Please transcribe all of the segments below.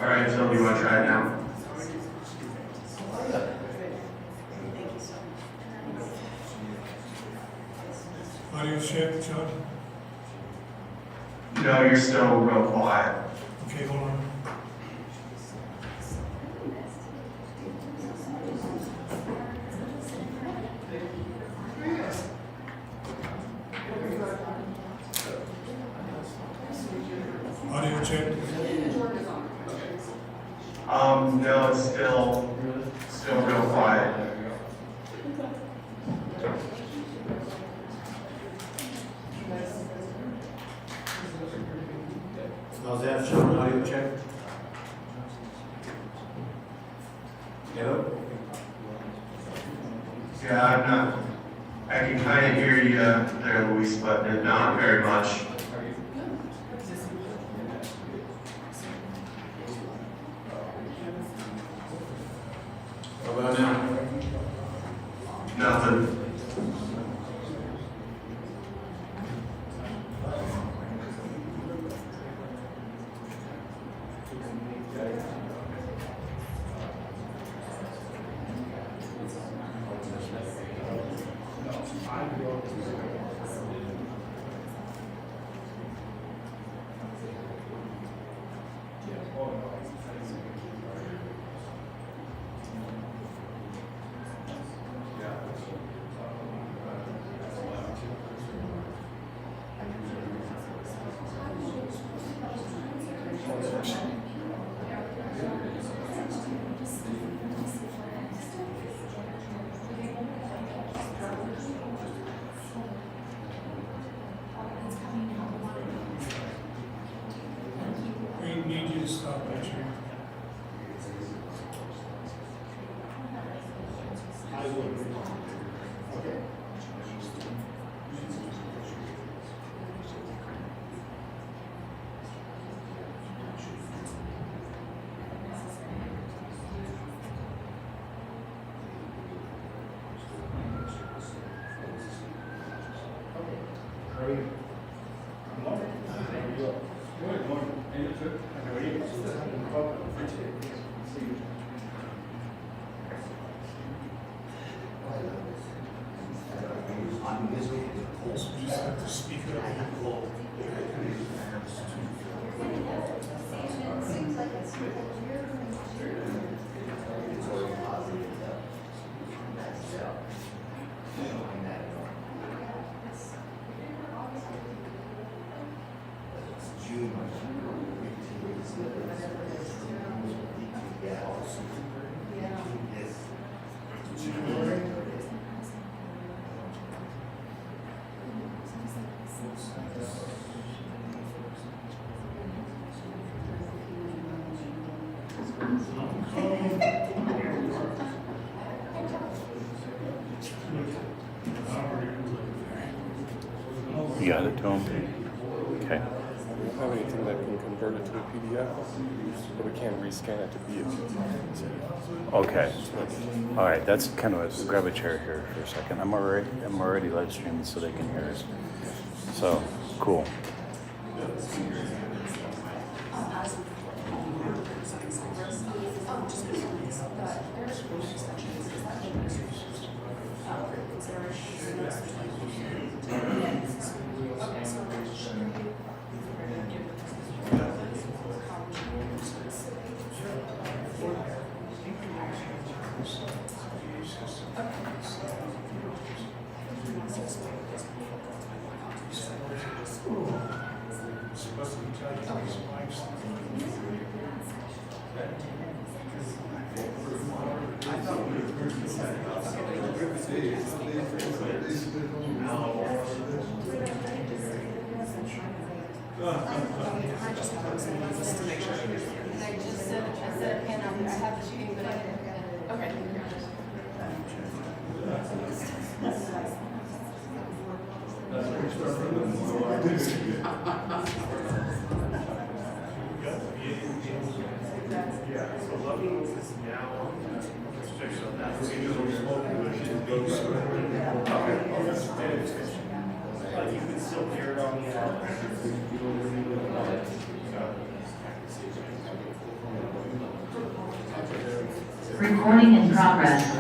All right, Phil, you want to try it now? Audio check, John. No, you're still real quiet. Okay, hold on. Audio check. No, it's still real quiet. How's that, Sean? Audio check? Hello? Yeah, I can kind of hear you there, Luis, but not very much. How about now? Nothing. We need you to stop that here. So you just have to speak it up. You got it, Tom? Okay. We don't have anything that can convert it to a PDF, but we can rescan it to be a PDF. Okay. All right. That's kind of a grab a chair here for a second. I'm already live streaming so they can hear us. So cool. Just to make sure. And I just said, I said a pen out there, I have the shooting, but I didn't have a pen. Okay. Recording in progress.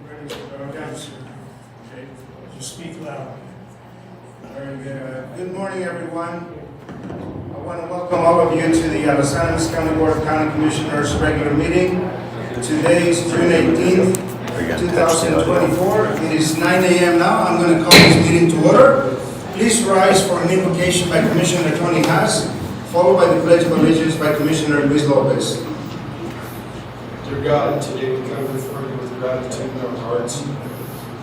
Ready to go down, sir. Okay, just speak loud. Very good. Good morning, everyone. I want to welcome all of you to the Los Angeles County Board of County Commissioners regular meeting. Today is June 18th, 2024. It is 9 a.m. now. I'm going to call this meeting to order. Please rise for an invocation by Commissioner Tony Haas, followed by the Pledge of Allegiance by Commissioner Luis Lopez. Dear God, today we come before you with gratitude in our hearts.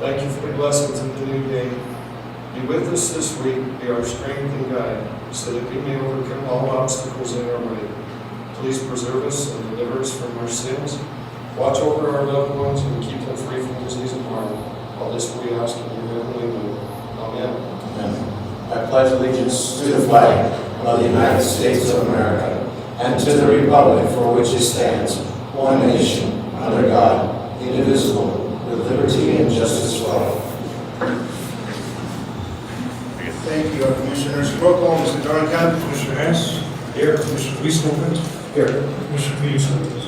Thank you for the blessings of the new day. Be with us this week, be our strength and guide, so that we may overcome all obstacles in our way. Please preserve us and deliver us from our sins. Watch over our loved ones and keep them free from disease and harm. All this we ask in your heavenly name. Amen. I pledge allegiance to the flag of the United States of America and to the republic for which it stands, one nation, under God, indivisible, with liberty and justice for all. Thank you, Commissioners. Roll call, Mr. Dorncamp. Commissioner Hess? Here. Commissioner Luis Lopez? Here. Commissioner Felix Lopez?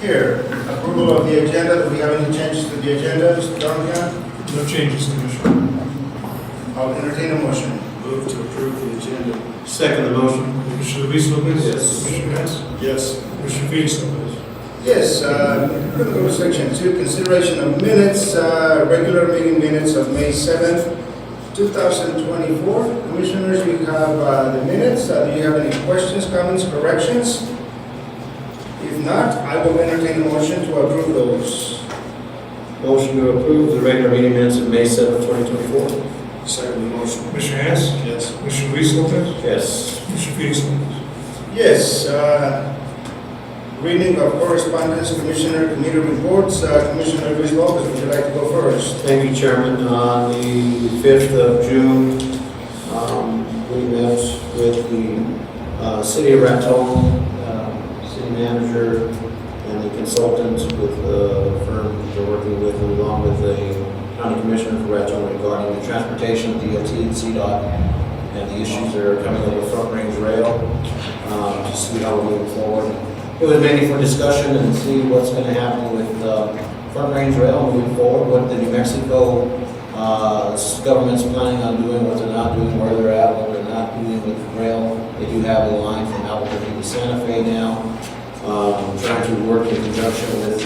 Here. Approval of the agenda. Do we have any changes to the agenda, Mr. Dorncamp? No changes, Commissioner. I'll entertain a motion. Move to approve the agenda. Second the motion. Commissioner Luis Lopez? Yes. Commissioner Hess? Yes. Commissioner Felix Lopez? Yes, we're going to go to section 2, consideration of minutes, regular meeting minutes of May 7th, 2024. Commissioners, we have the minutes. Do you have any questions, comments, corrections? If not, I will entertain a motion to approve those. Motion to approve the regular meeting minutes of May 7th, 2024. Second motion. Commissioner Hess? Yes. Commissioner Luis Lopez? Yes. Commissioner Felix Lopez? Yes, reading of correspondence, Commissioner committee reports. Commissioner Luis Lopez, would you like to go first? Thank you, Chairman. On the 5th of June, we met with the City of Raton, City Manager, and the consultant with the firm they're working with, along with the County Commissioner for Raton regarding the transportation, DOT, and CDOT, and the issues that are coming up with Front Range Rail, to see how we're moving forward. It was mainly for discussion and see what's going to happen with Front Range Rail moving forward, what the New Mexico government's planning on doing, what they're not doing, where they're at, what they're not doing with rail. They do have a line from Albuquerque to Santa Fe now, trying to work in conjunction with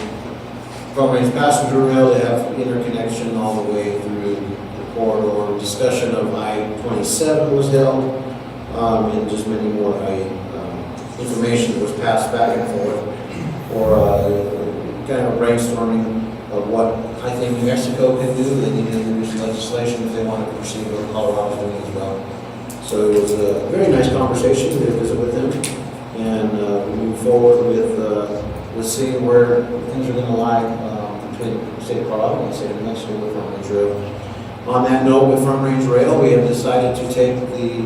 Front Range Passenger Rail. They have interconnection all the way through the corridor. Discussion of I-27 was held, and just many more information was passed back and forth for kind of a brainstorming of what I think New Mexico can do. They need to introduce legislation if they want to proceed with what Colorado's doing as well. So it was a very nice conversation to visit with them and move forward with seeing where things are going to lie between the state of Colorado and the state of New Mexico with Front Range Rail. On that note, with Front Range Rail, we have decided to take the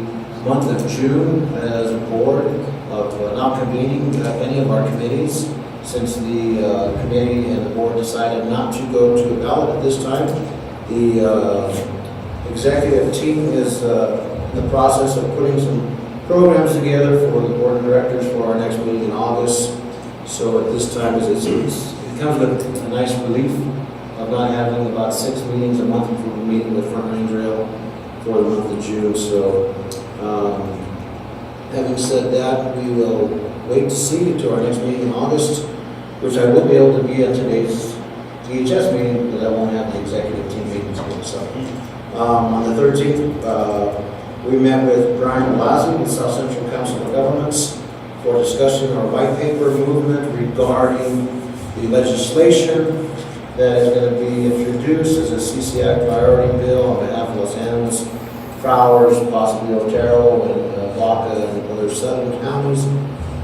month of June as a board of not convening any of our committees, since the committee and the board decided not to go to a ballot at this time. The executive team is in the process of putting some programs together for the board of directors for our next meeting in August. So at this time, it comes with a nice relief of not having about 6 meetings a month before the meeting with Front Range Rail for the month of June. So having said that, we will wait to see to our next meeting in August, which I will be able to be at today's DHS meeting, because I won't have the executive team meetings here. So on the 13th, we met with Brian Blasi with South Central Council of Governments for discussing our white paper movement regarding the legislation that is going to be introduced as a CCI priority bill on behalf of Los Angeles, Flowers, possibly Otero, and Baca, and other southern counties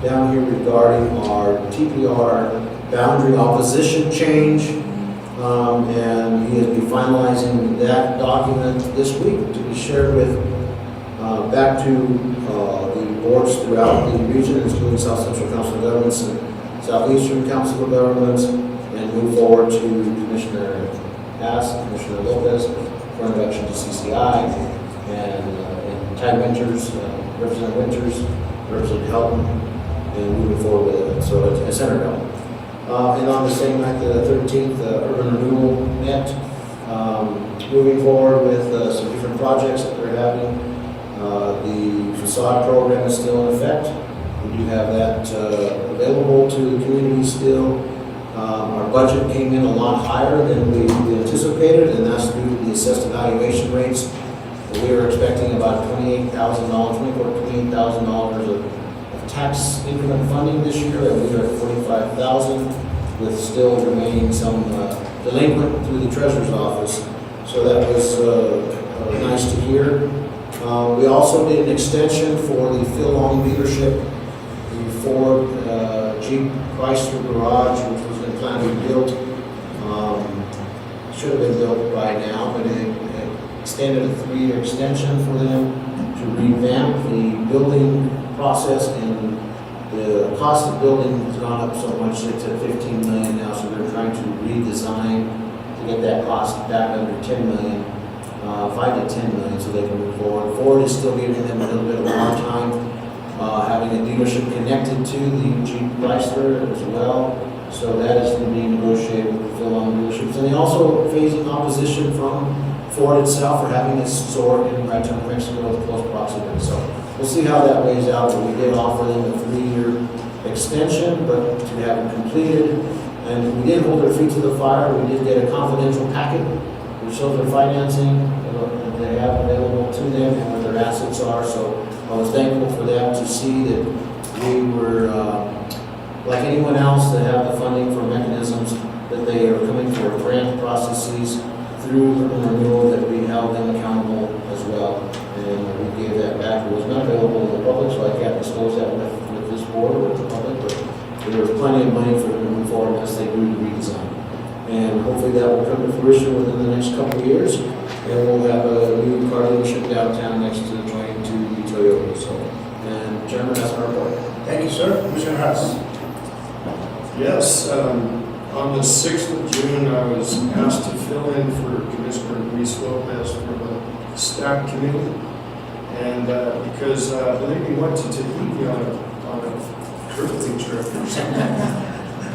down here regarding our TPR boundary opposition change. And he will be finalizing that document this week to be shared with back to the boards throughout the region, including South Central Council of Governments and Southeastern Council of Governments, and move forward to Commissioner Haas, Commissioner Lopez for introduction to CCI, and Ty Winters, Representative Winters, Representative Helton, and moving forward with it. So it's Senator Helton. And on the same night, the 13th, Urban Renewal met, moving forward with some different projects that they're having. The facade program is still in effect. We do have that available to the community still. Our budget came in a lot higher than we anticipated, and that's due to the assessed evaluation rates. We were expecting about $28,000, $28,000 of tax increment funding this year, and we are at $45,000, with still remaining some delinquent through the Treasurer's Office. So that was nice to hear. We also did an extension for the Phil Long dealership, the Ford Jeep Chrysler garage, which was going to plan to be built. Should have been built by now, but it extended a 3-year extension for them to revamp the building process, and the cost of building has gone up so much, it's at $15 million now, so they're trying to redesign to get that cost back under $10 million. 5 to 10 million, so they can move forward. Ford is still giving them a little bit of hard time, having a dealership connected to the Jeep Chrysler as well. So that is being negotiated with the Phil Long dealerships. And they also facing opposition from Ford itself for having its store in Raton, Mexico with close proximity. So we'll see how that weighs out. But we did offer them a 3-year extension, but to have it completed. And we did hold their feet to the fire. We did get a confidential packet which shows their financing that they have available to them and where their assets are. So I was thankful for them to see that we were, like anyone else that have the funding for mechanisms, that they are coming for grant processes through urban renewal, that we held them accountable as well. And we gave that back. It was not available to the public, so I can't disclose that with this board or with the public, but there was plenty of money for them to move forward as they do the redesign. And hopefully that will come to fruition within the next couple of years. And we'll have a new car dealership downtown next to the joint to the Toyota. So, and Chairman, that's my report. Thank you, sir. Commissioner Haas. Yes, on the 6th of June, I was asked to fill in for Commissioner Luis Lopez for the staff committee. And because I believe he went to Tahiti on a birthday trip or something.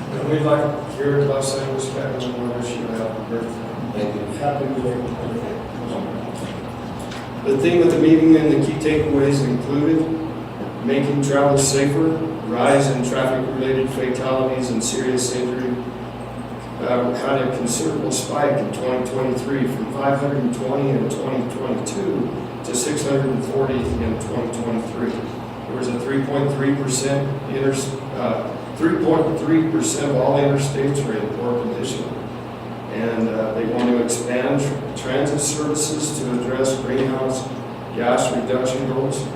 And we'd like here at Los Angeles County to wish you a happy birthday. Thank you. Happy birthday. The theme of the meeting and the key takeaways included making travel safer, rise in traffic-related fatalities and serious injury. Had a considerable spike in 2023 from 520 in 2022 to 640 in 2023. There was a 3.3% of all interstates were in poor condition. And they want to expand transit services to address greenhouse gas reduction goals.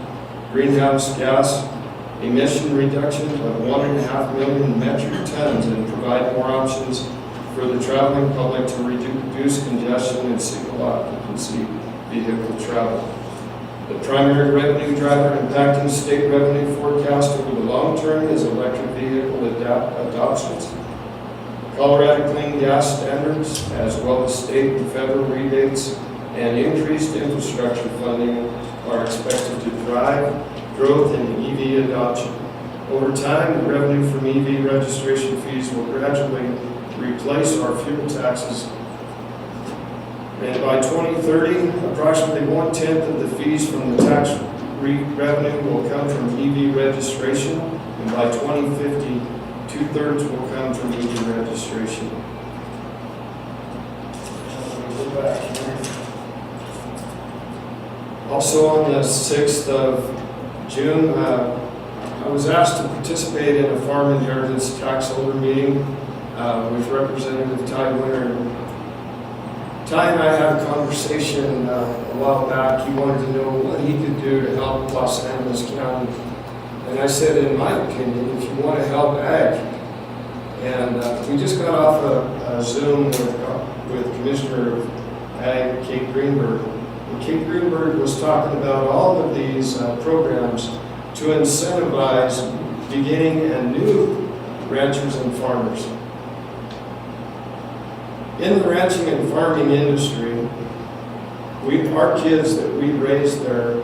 Greenhouse gas emission reduction of 1.5 million metric tons, and provide more options for the traveling public to reduce congestion and single occupancy vehicle travel. The primary revenue driver impacting state revenue forecast over the long term is electric vehicle adoptions. Colorado clean gas standards, as well as state and federal rebates and increased infrastructure funding, are expected to drive growth in EV adoption. Over time, the revenue from EV registration fees will gradually replace our fuel taxes. And by 2030, approximately 1/10 of the fees from the tax revenue will come from EV registration, and by 2050, 2/3 will come from EV registration. Also on the 6th of June, I was asked to participate in a farm inheritance tax holder meeting with Representative Ty Winter. Ty and I had a conversation a while back. He wanted to know what he could do to help Los Angeles County. And I said, in my opinion, if you want to help ag, and we just got off a Zoom with Commissioner of Ag, Kate Greenberg. And Kate Greenberg was talking about all of these programs to incentivize beginning and new ranchers and farmers. In the ranching and farming industry, our kids that we raised there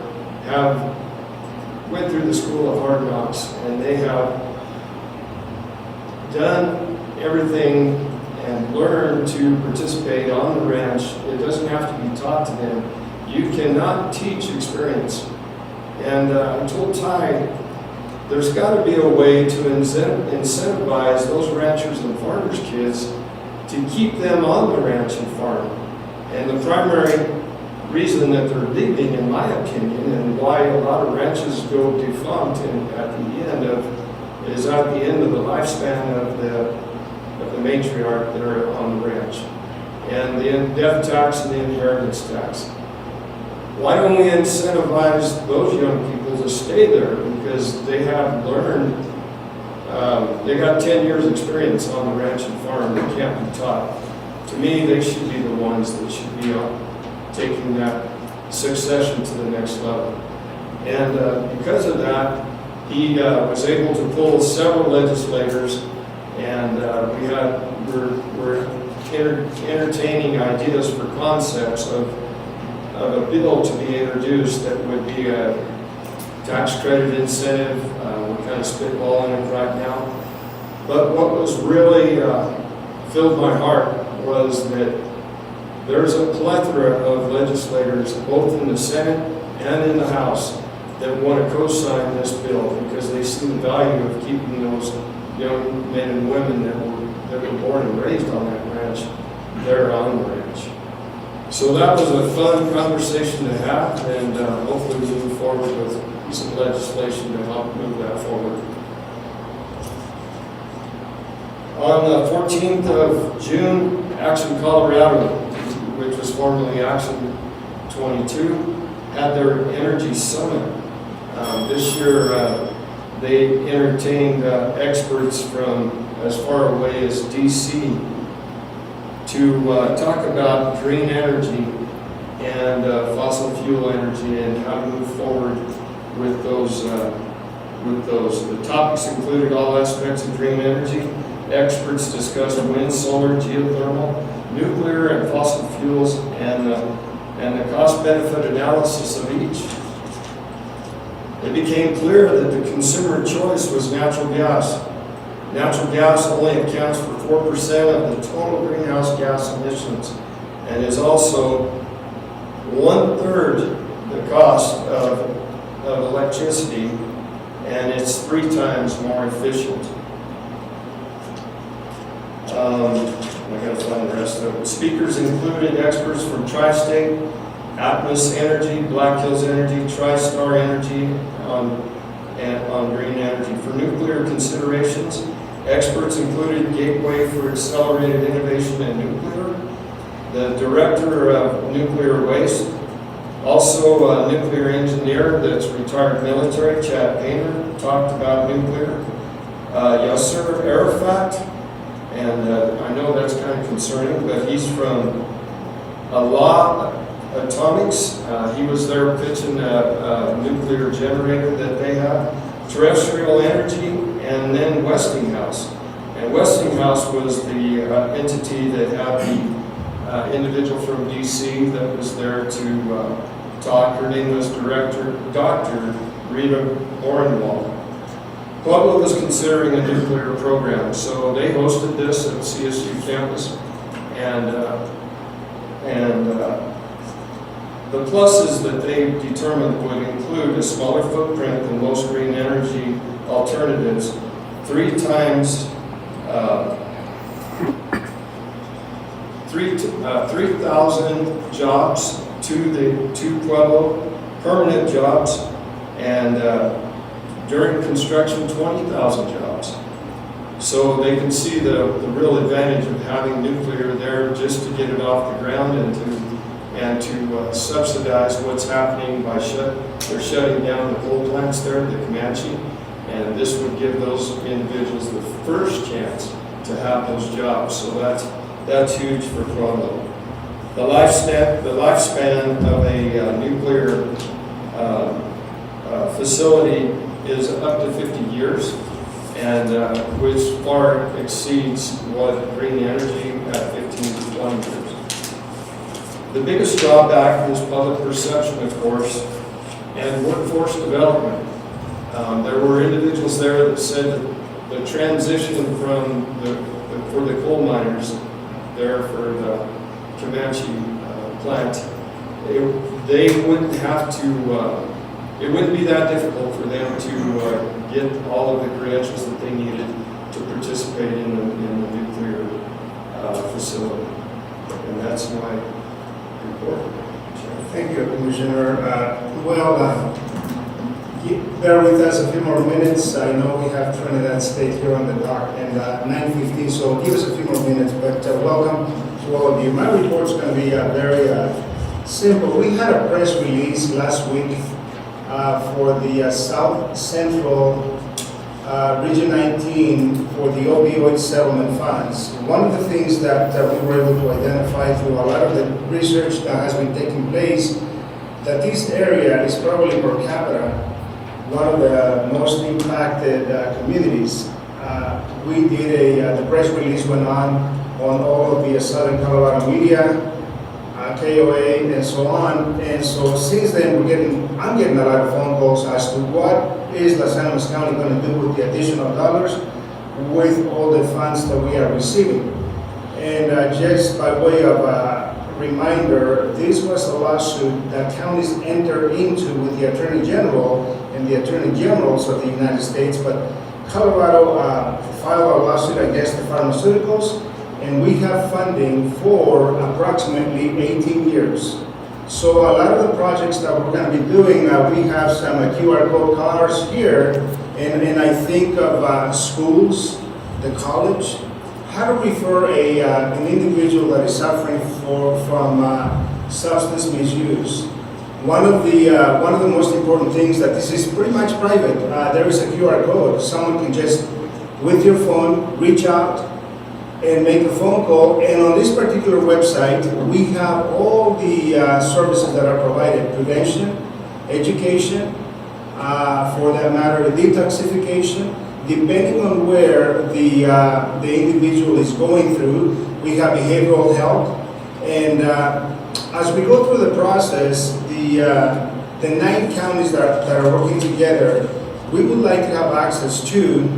went through the school of hard knocks, and they have done everything and learned to participate on the ranch. It doesn't have to be taught to them. You cannot teach experience. And I told Ty, there's got to be a way to incentivize those ranchers and farmers' kids to keep them on the ranch and farm. And the primary reason that they're leaving, in my opinion, and why a lot of ranches go defunct at the end of the lifespan of the matriarch that are on the ranch, and the death tax and the inheritance tax. Why don't we incentivize those young people to stay there? Because they have learned, they got 10 years experience on the ranch and farm that can't be taught. To me, they should be the ones that should be taking that succession to the next level. And because of that, he was able to pull several legislators, and we're entertaining ideas for concepts of a bill to be introduced that would be a tax credit incentive. We're kind of spitballing it right now. But what was really filled my heart was that there's a plethora of legislators, both in the Senate and in the House, that want to co-sign this bill because they see the value of keeping those young men and women that were born and raised on that ranch there on the ranch. So that was a fun conversation to have, and hopefully we move forward with some legislation to help move that forward. On the 14th of June, Action Colorado, which was formerly Action 22, had their Energy Summit. This year, they entertained experts from as far away as DC to talk about green energy and fossil fuel energy and how to move forward with those. The topics included all aspects of green energy. Experts discussed wind, solar, geothermal, nuclear, and fossil fuels, and the cost-benefit analysis of each. It became clear that the consumer choice was natural gas. Natural gas only accounts for 4% of the total greenhouse gas emissions and is also 1/3 the cost of electricity, and it's 3 times more efficient. I gotta find the rest of it. Speakers included experts from Tri-State, Atmos Energy, Black Hills Energy, TriStar Energy on green energy. For nuclear considerations, experts included Gateway for Accelerated Innovation in Nuclear, the Director of Nuclear Waste, also a nuclear engineer that's retired military, Chad Painter, talked about nuclear. Yasser Arafat, and I know that's kind of concerning, but he's from Allah Atomics. He was there pitching a nuclear generator that they have. Terrestrial Energy, and then Westinghouse. And Westinghouse was the entity that had the individual from DC that was there to talk. Her name was Dr. Rita Orenwald. Pueblo was considering a nuclear program, so they hosted this at CSU campus, and the pluses that they determined would include a smaller footprint than most green energy alternatives, 3,000 jobs to Pueblo, permanent jobs, and during construction, 20,000 jobs. So they can see the real advantage of having nuclear there just to get it off the ground and to subsidize what's happening by they're shutting down the coal plants there, the Comanche, and this would give those individuals the first chance to have those jobs. So that's huge for Toronto. The lifespan of a nuclear facility is up to 50 years, and which far exceeds what green energy at 15 to 20 years. The biggest drawback is public perception, of course, and workforce development. There were individuals there that said that the transition from for the coal miners there for the Comanche plant, they wouldn't have to, it wouldn't be that difficult for them to get all of the credentials that they needed to participate in the nuclear facility. And that's my report. Thank you, Commissioner. Bear with us a few more minutes. I know we have Trinidad State here on the dock and 9:15, so give us a few more minutes, but welcome to all of you. My report's going to be very simple. We had a press release last week for the South Central Region 19 for the opioid settlement funds. One of the things that we were able to identify through a lot of the research that has been taking place, that this area is probably per capita one of the most impacted communities. We did the press release went on all of the Southern Colorado media, KOA, and so on. And so since then, I'm getting a lot of phone calls as to what is Los Angeles County going to do with the additional dollars with all the funds that we are receiving. And just by way of reminder, this was a lawsuit that counties entered into with the Attorney General and the Attorney Generals of the United States, but Colorado filed a lawsuit against the pharmaceuticals, and we have funding for approximately 18 years. So a lot of the projects that we're going to be doing, we have some QR code cards here, and I think of schools, the college, how to refer an individual that is suffering from substance misuse. One of the most important things that this is pretty much private. There is a QR code. Someone can just, with your phone, reach out and make a phone call. And on this particular website, we have all the services that are provided: prevention, education, for that matter, detoxification. Depending on where the individual is going through, we have behavioral health. And as we go through the process, the 9 counties that are working together, we would like to have access to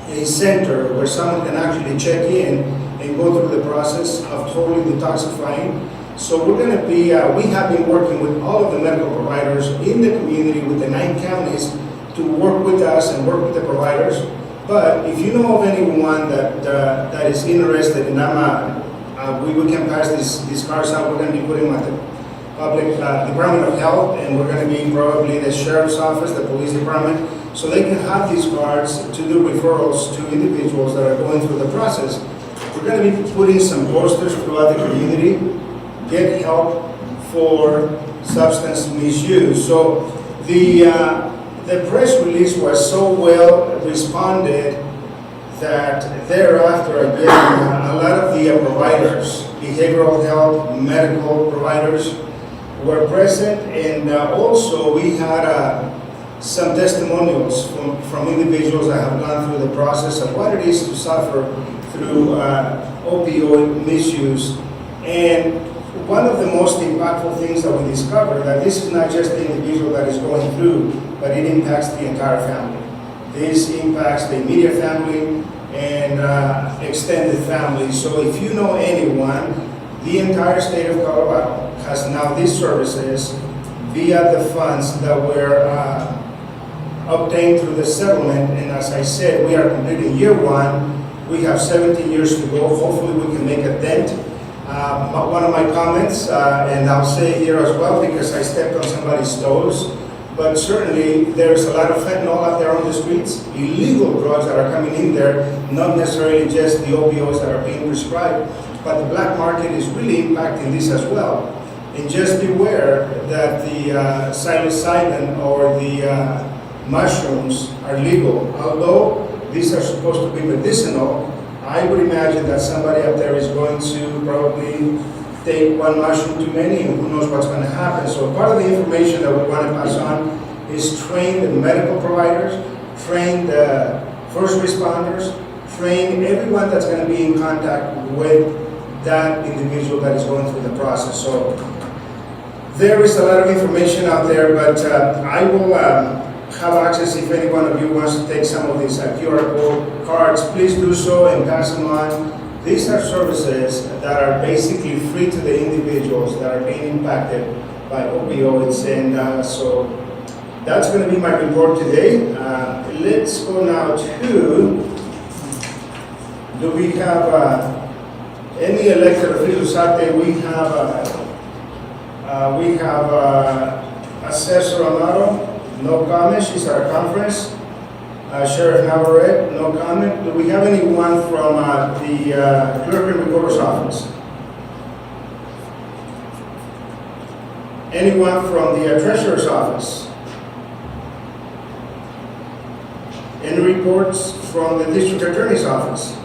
a center where someone can actually check in and go through the process of totally detoxifying. So we're going to be, we have been working with all of the medical providers in the community with the 9 counties to work with us and work with the providers. But if you know of anyone that is interested in we can pass these cards out. We're going to be putting them at the public Department of Health, and we're going to be probably the Sheriff's Office, the Police Department, so they can have these cards to do referrals to individuals that are going through the process. We're going to be putting some posters throughout the community, get help for substance misuse. So the press release was so well responded that thereafter, again, a lot of the providers, behavioral health, medical providers, were present, and also we had some testimonials from individuals that have gone through the process of what it is to suffer through opioid misuse. And one of the most impactful things that we discovered, that this is not just the individual that is going through, but it impacts the entire family. This impacts the immediate family and extended family. So if you know anyone, the entire state of Colorado has now these services via the funds that were obtained through the settlement. And as I said, we are completing year 1. We have 17 years to go. Hopefully we can make a dent. One of my comments, and I'll say here as well because I stepped on somebody's toes, but certainly there's a lot of fentanyl out there on the streets, illegal drugs that are coming in there, not necessarily just the opioids that are being prescribed, but the black market is really impacting this as well. And just beware that the psilocybin or the mushrooms are legal. Although these are supposed to be medicinal, I would imagine that somebody up there is going to probably take one mushroom too many, and who knows what's going to happen. So part of the information that we want to pass on is train the medical providers, train the first responders, train everyone that's going to be in contact with that individual that is going through the process. So there is a lot of information out there, but I will have access if any one of you wants to take some of these QR code cards. Please do so and pass them on. These are services that are basically free to the individuals that are being impacted by opioids, and so that's going to be my report today. Let's go now to, do we have any elected officials out there? We have Assessor Amaro, no comment, she's at a conference. Sheriff Navarrete, no comment. Do we have anyone from the Clerk and Recorder's Office? Anyone from the Treasurer's Office? Any reports from the District Attorney's Office?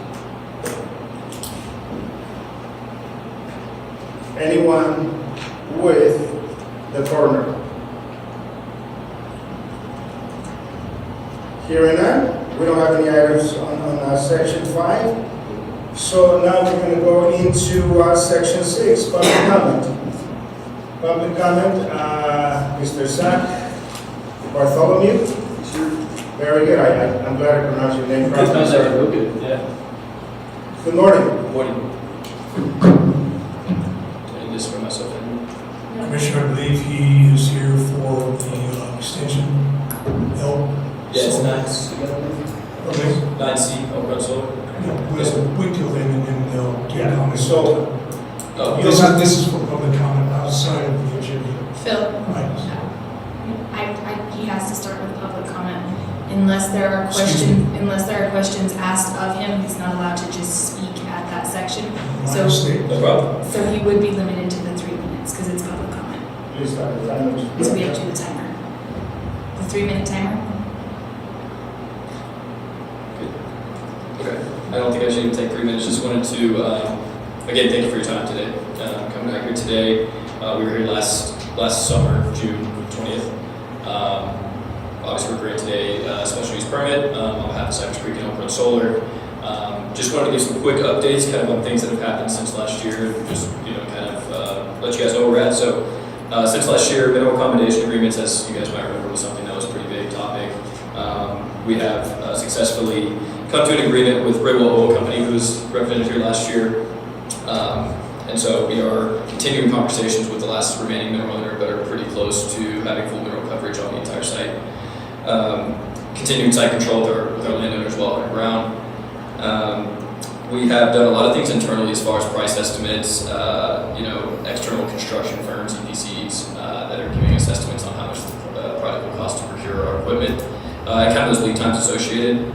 Anyone with the coroner? Hearing none, we don't have any items on section 5. So now we're going to go into section 6, public comment. Public comment, Mr. Zach Bartholomew. Very good. I'm glad I pronounced your name properly. Yeah. Good morning. Good morning. I just for myself. Commissioner, I believe he is here for the extension help. Yeah, it's So- 9C. Okay. 9C, Oakland Solar. We'll wait till then and then they'll get comments. So, Oh, This is for public comment outside of the agenda. Phil, Right. he has to start with public comment. Unless there are Excuse questions asked of him, he's not allowed to just speak at that section. My So, mistake. no problem. so he would be limited to the 3 minutes because it's public comment. please start the timer. So we have to do the timer. The 3-minute timer? Okay. I don't think I should even take 3 minutes. Just wanted to, again, thank you for your time today. Coming out here today, we were here last summer, June 20th. Obviously, we're here today, special use permit on behalf of Cypress Creek and Oakland Solar. Just wanted to give some quick updates, kind of on things that have happened since last year. Just kind of let you guys know where we're at. So, since last year, minimum accommodation agreements, as you guys might remember, was something that was a pretty big topic. We have successfully come to an agreement with Bridwell Oil Company, who was represented here last year. And so we are continuing conversations with the last remaining mineral owner, but are pretty close to having full mineral coverage on the entire site. Continuing site control with our landowners while underground. We have done a lot of things internally as far as price estimates, external construction firms, EPCs, that are giving us estimates on how much the project will cost to procure our equipment, and kind of those lead times associated.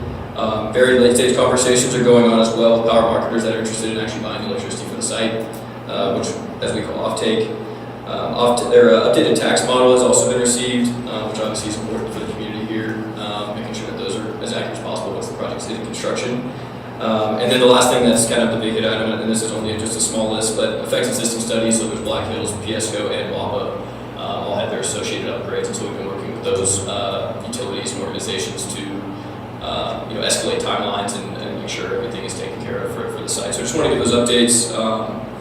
Very late stage conversations are going on as well with power marketers that are interested in actually buying electricity for the site, which, as we call offtake. Their updated tax model has also been received, which obviously is important for the community here, making sure that those are as accurate as possible once the project's in construction. And then the last thing that's kind of the big hit item, and this is only just a small list, but effects and system studies, so there's Black Hills, PSCO, and WAPA, all had their associated upgrades, and so we've been working with those utilities and organizations to escalate timelines and make sure everything is taken care of for the site. So I just want to give those updates.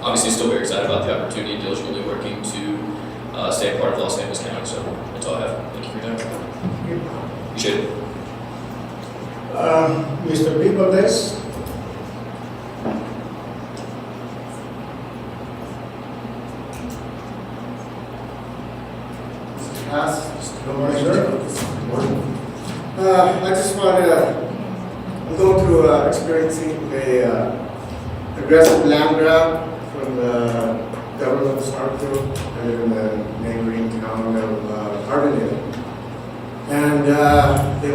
Obviously, still very excited about the opportunity, diligently working to stay a part of Los Angeles County. So that's all I have. Thank you for your time. Appreciate it. Mr. Picoles. Good morning, sir. Good morning. I just wanted to, I'm going through experiencing a aggressive land grab from the government of Starkville. I live in the neighboring town of Arvindale. And they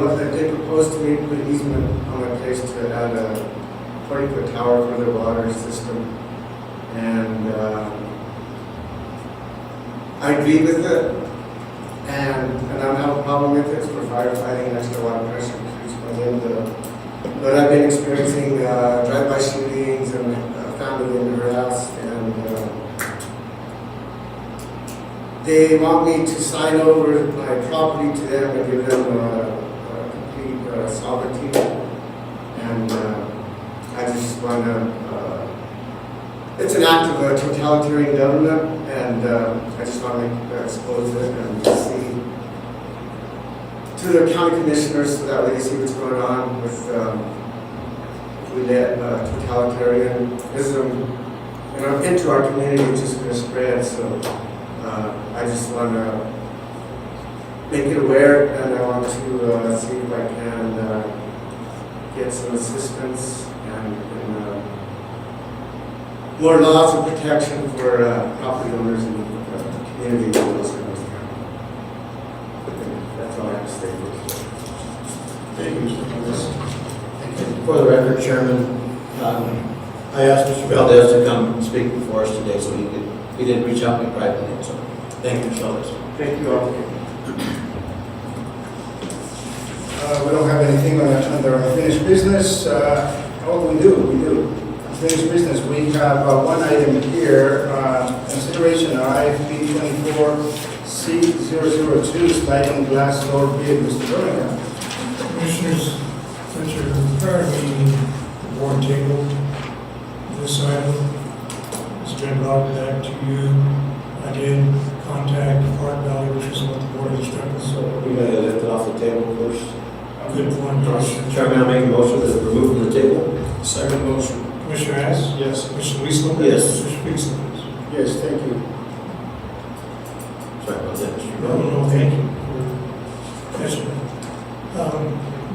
proposed to me to put easement on my place to add a 40-foot tower for their water system. And I agreed with it. And I don't have a problem with it for firefighting and extra water pressure increase my window. But I've been experiencing drive-by shootings and family in her house, and they want me to sign over my property to them and give them complete sovereignty. And I just want to, it's an act of a totalitarian government, and I just want to expose it and see to the county commissioners so that way they see what's going on with if we let totalitarianism into our community. It's just going to spread. So I just want to make it aware, and I want to see if I can get some assistance and more laws of protection for property owners in the community. That's all I have to say. Thank you, Mr. Thomas. For the record, Chairman, I asked Mr. Valdez to come speak before us today, so he did reach out to me privately. So thank you, Mr. Valdez. Thank you all. We don't have anything under unfinished business. Oh, we do. Unfinished business. We have one item here, consideration of IFP 24C002, sliding glass door bid. Mr. Burlingame. Commissioners, since your prior meeting, the board tabled this item. It's been brought back to you. I did contact Park Valley, which is what the board instructed. So we're going to lift it off the table first. Good point, Commissioner. Chairman, I'll make a motion that it's removed from the table. Second motion. Commissioner Hess? Yes. Commissioner Wiesel? Yes. Commissioner Priestley? Yes, thank you. Sorry about that, Mr. No, Valdez. no, thank you for catching it.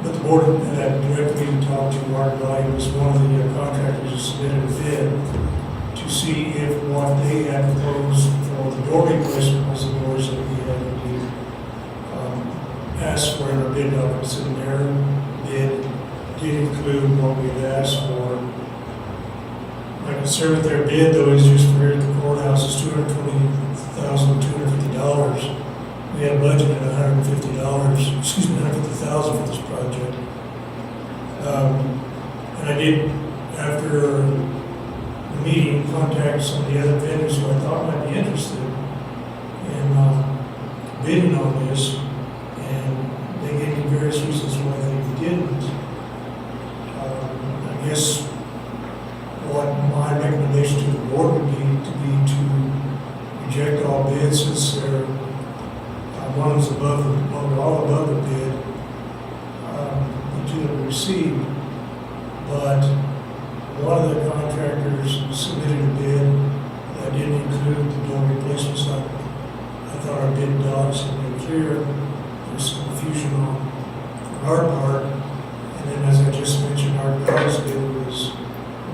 But the board had directly talked to Mark Valley, who was one of the contractors who submitted a bid to see if what they had proposed for the door replacement was the doors that we had indeed asked for in our bid documents. In their bid did include what we had asked for. My concern with their bid, though, is just for here at the courthouse is $220,250. We had budgeted $150,000 for this project. And I did, after the meeting, contact some of the other vendors who I thought might be interested in bidding on this, and they gave me various reasons why they didn't. I guess what my recommendation to the board would be to reject all bids, since they're one was above, all above the bid, the two that we received. But one of the contractors submitted a bid that didn't include the door replacements. I thought our bid docs had been clear. There was some confusion on our part. And then, as I just mentioned, our docs bid was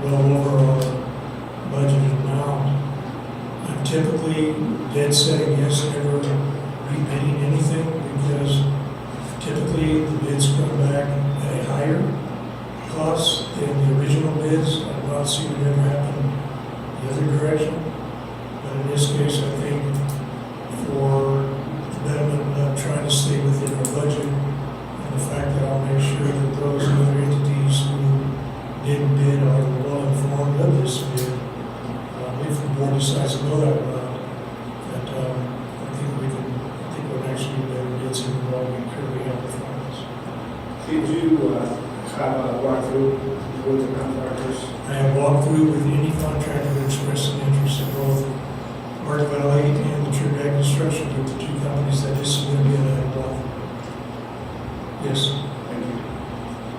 well over our budgeted amount. I'm typically dead set against ever rebidding anything, because typically the bids come back at a higher cost than the original bids. I've not seen it ever happen the other direction. But in this case, I think for the betterment of trying to stay within our budget, and the fact that I'll make sure that those other entities who didn't bid are well informed of this bid, if the board decides to go that route, that I think we'll actually be better bids in what we currently have in front of us. Did you have a walkthrough with the contractors? I have walked through with any contractor who expressed an interest in both Park Valley and the Trinidad Construction Group, the two companies that is submitted bid. I have walked. Yes. Thank you.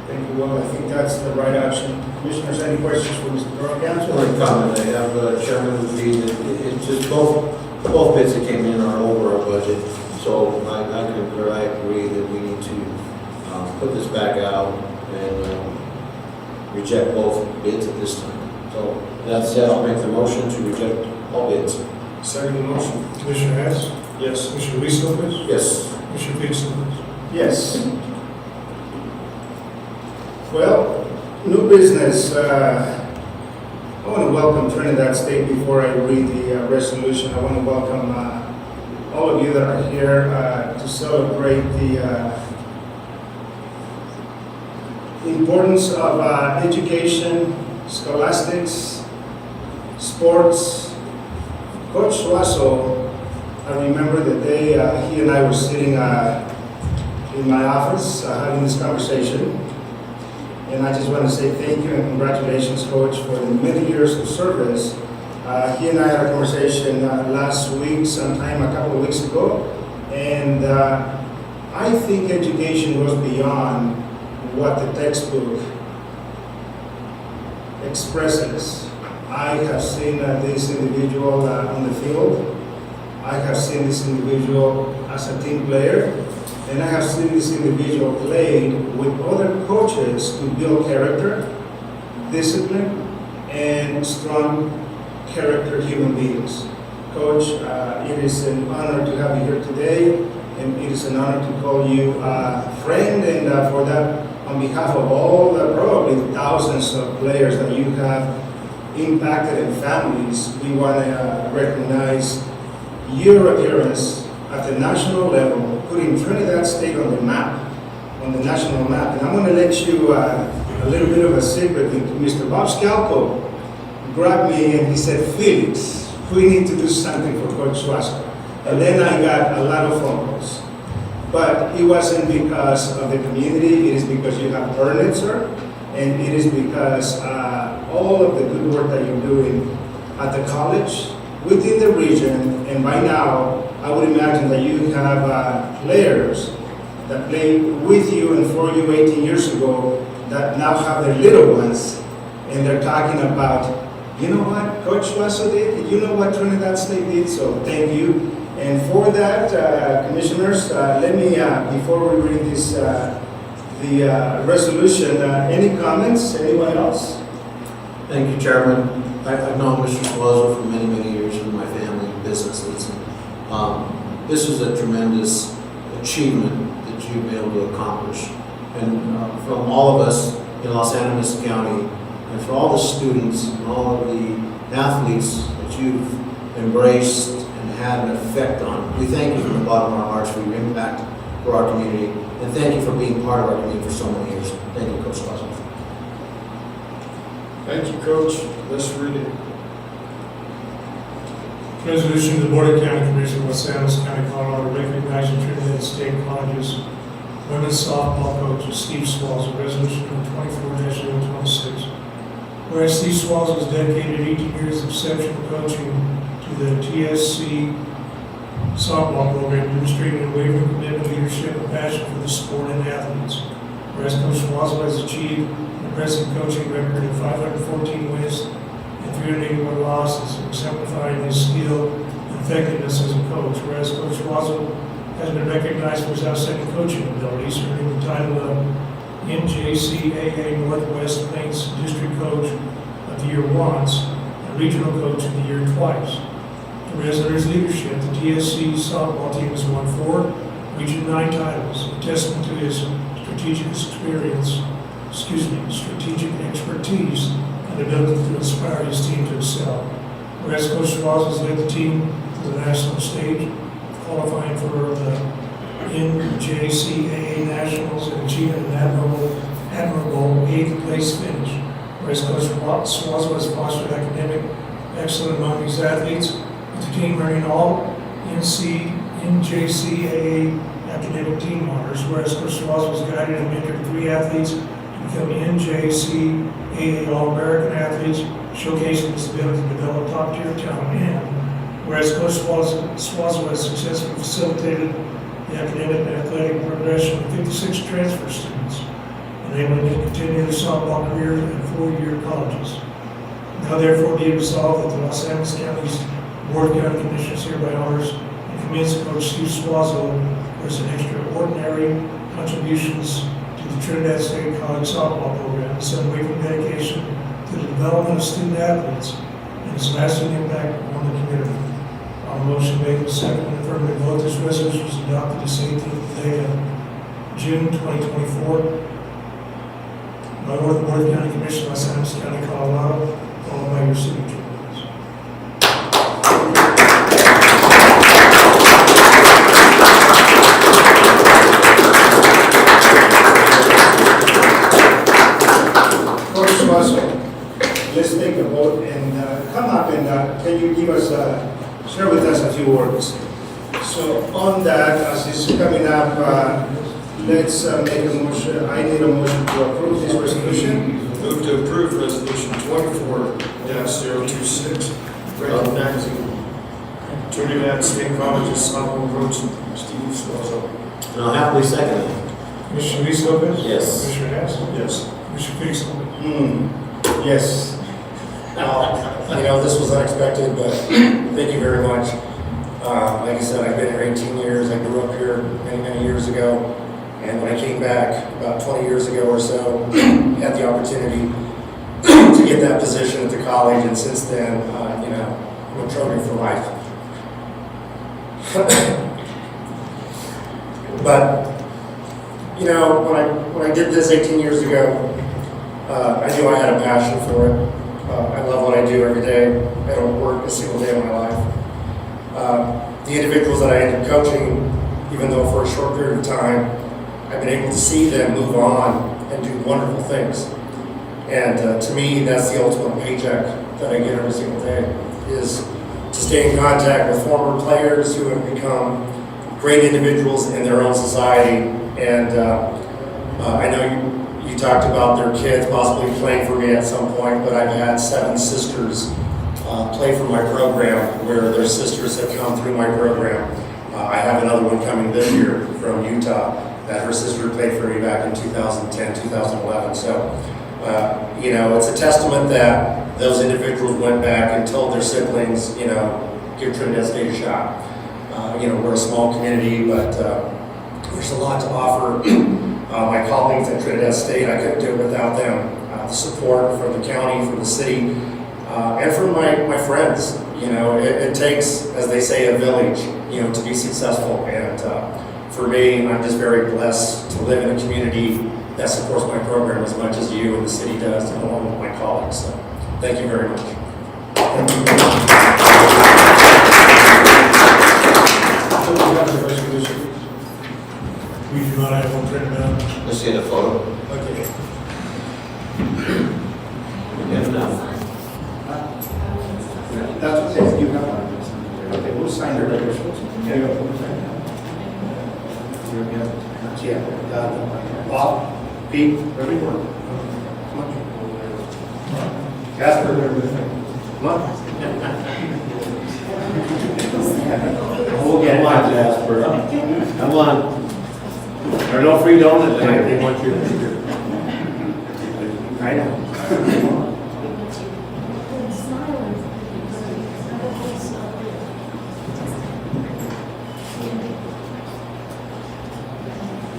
Thank you. Well, I think that's the right option. Commissioners, any questions for Mr. Burlingame? One comment I have, Chairman, would be that it's just both bids that came in are over our budget. So I concur, I agree that we need to put this back out and reject both bids at this time. So that said, I'll make the motion to reject all bids. Second motion. Commissioner Hess? Yes. Commissioner Wiesel? Yes. Commissioner Priestley? Yes. Well, new business. I want to welcome Trinidad State before I read the resolution. I want to welcome all of you that are here to celebrate the importance of education, scholastics, sports. Coach Suazo, I remember the day he and I were sitting in my office having this conversation. And I just want to say thank you and congratulations, Coach, for the many years of service. He and I had a conversation last week, sometime a couple of weeks ago, and I think education goes beyond what the textbook expresses. I have seen this individual on the field. I have seen this individual as a team player. And I have seen this individual play with other coaches to build character, discipline, and strong character human beings. Coach, it is an honor to have you here today, and it is an honor to call you a friend, and for that, on behalf of all the probably thousands of players that you have impacted and families, we want to recognize your appearance at the national level, putting Trinidad State on the map, on the national map. And I'm going to let you a little bit of a secret. Mr. Bob Scalco grabbed me and he said, Felix, we need to do something for Coach Suazo. And then I got a lot of phone calls. But it wasn't because of the community, it is because you have earned it, sir. And it is because all of the good work that you're doing at the college, within the region, and by now, I would imagine that you have players that played with you and for you 18 years ago that now have their little ones, and they're talking about, you know what Coach Suazo did, you know what Trinidad State did, so thank you. And for that, commissioners, let me, before we read this, the resolution, any comments, anyone else? Thank you, Chairman. I've known Mr. Suazo for many, many years in my family businesses. This is a tremendous achievement that you've been able to accomplish. And from all of us in Los Angeles County, and for all the students and all of the athletes that you've embraced and had an effect on, we thank you from the bottom of our hearts for your impact for our community. And thank you for being part of our community for so many years. Thank you, Coach Suazo. Thank you, Coach. Let's read it. Resolution of the Board of County Commissioners of Los Angeles County, Colorado, recognizing Trinidad State College's women's softball coach, Steve Suazo, resolution number 24-026. Whereas Steve Suazo has dedicated 18 years of exceptional coaching to the TSC softball program, demonstrating unwavering commitment, leadership, and passion for the sport and athletes. Whereas Coach Suazo has achieved an impressive coaching record of 514 wins and 381 losses, exemplifying his skill and effectiveness as a coach. Whereas Coach Suazo has been recognized for his outstanding coaching abilities, earning the title of NJCAA Northwest Plains District Coach of the Year once and Regional Coach of the Year twice. Whereas under his leadership, the TSC softball team has won 4 Region 9 titles, a testament to his strategic expertise and ability to inspire his team to excel. Whereas Coach Suazo has led the team to the national stage, qualifying for the NJCAA Nationals and achieving an admirable 8th place finish. Whereas Coach Suazo has fostered academic excellence among his athletes, with the team earning all NJCAA academic team honors. Whereas Coach Suazo has guided and mentored 3 athletes to become NJCAA All-American athletes, showcasing his ability to develop top-tier talent. And whereas Coach Suazo has successfully facilitated the academic and athletic progression of 56 transfer students, enabling them to continue their softball career in 4-year colleges. Now therefore be resolved that the Los Angeles County's Board of County Commissioners hereby honors and commends Coach Steve Suazo for his extraordinary contributions to the Trinidad State College softball program, his unwavering dedication to the development of student athletes, and his lasting impact on the community. On motion made with second and affirmative vote, this resolution is adopted this 18th day of June 2024. By order of the Board of County Commissioners, Los Angeles County, Colorado, followed by your signature. Coach Russell, let's take a vote and come up and can you give us, share with us a few words? So on that, as it's coming up, let's make a motion. I need a motion to approve this resolution. Move to approve resolution 24-026, recognizing Trinidad State College's sophomore coach, Steve Suazo. And I'll happily second it. Commissioner Luis Lopez? Yes. Commissioner Hess? Yes. Commissioner Felix? Yes. This was unexpected, but thank you very much. Like I said, I've been here 18 years. I grew up here many, many years ago. And when I came back about 20 years ago or so, had the opportunity to get that position at the college. And since then, I'm a Trojan for life. But, when I did this 18 years ago, I knew I had a passion for it. I love what I do every day. I don't work a single day of my life. The individuals that I ended up coaching, even though for a short period of time, I've been able to see them move on and do wonderful things. And to me, that's the ultimate paycheck that I get every single day, is to stay in contact with former players who have become great individuals in their own society. And I know you talked about their kids possibly playing for me at some point, but I've had 7 sisters play for my program, where their sisters have come through my program. I have another one coming this year from Utah that her sister played for me back in 2010, 2011. So, it's a testament that those individuals went back and told their siblings, give Trinidad State a shot. We're a small community, but there's a lot to offer. My colleagues at Trinidad State, I couldn't do it without them. The support from the county, from the city, and from my friends. It takes, as they say, a village, to be successful. And for me, I'm just very blessed to live in a community that supports my program as much as you and the city does, and along with my colleagues. So, thank you very much. We do not have one printed out. Let's see the photo. Okay. Yes, now. That's what says you have one. Okay, we'll sign the record. Yeah. Bob, Pete, everyone. Casper, come on. We'll get one, Jasper. Come on. There's no free donut there. They want you to. I know.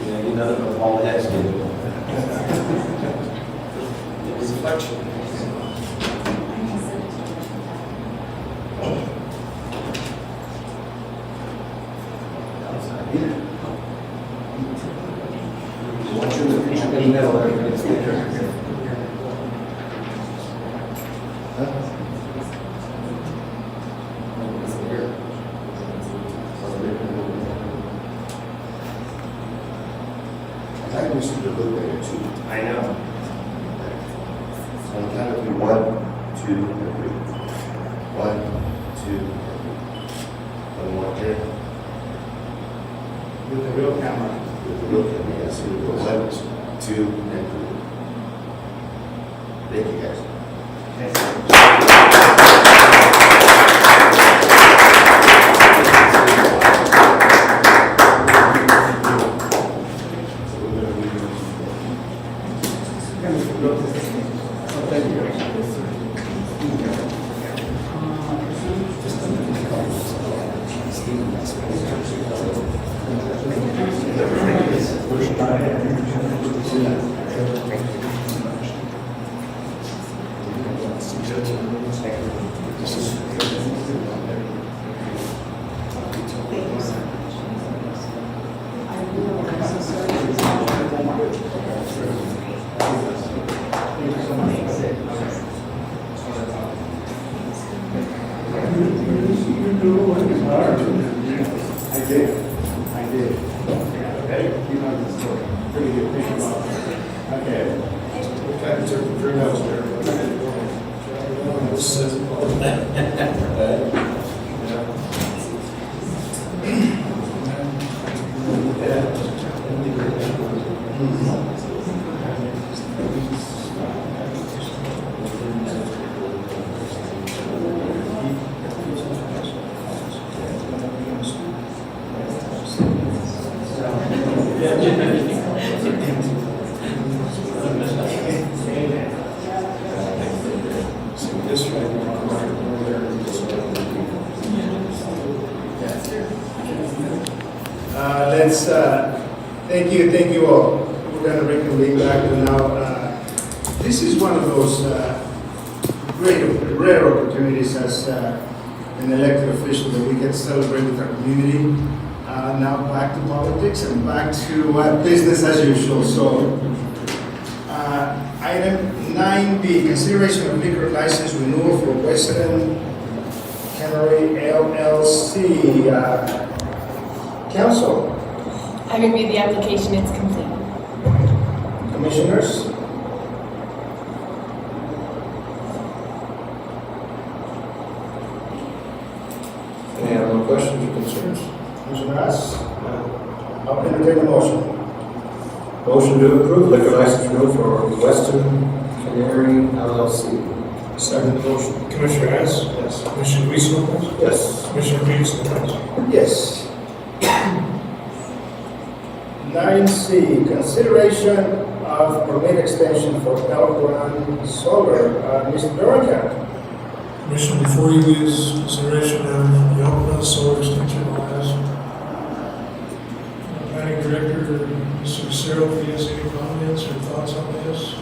Yeah, you know, all that's good. Reflection. I used to look at it too. I know. On count of 1, 2, 3. 1, 2. One more here. With the real camera. With the real camera, yes. 1, 2, and 3. Thank you, guys. I realize, so sorry. Kind of took the three notes there. Thank you all. We're going to reconvene back to now. This is one of those rare opportunities as an elected official that we get to celebrate with our community. Now back to politics and back to business as usual. So item 9B, consideration of liquor license renewal for Western Cannery LLC. Council. I reviewed the application, it's complete. Commissioners? Any other questions or concerns? Commissioner Haas? I'll entertain a motion. Motion to approve liquor license renewal for Western Canary LLC. Second motion. Commissioner Hess? Yes. Commissioner Luis Lopez? Yes. Commissioner Peterson? Yes. 9C, consideration of permit extension for El Gran Solar. Mr. Durant. Commissioner, before you is consideration of the Oakland Solar Extension Alliance. Planning Director, Mr. Cyril, please, any comments or thoughts on this?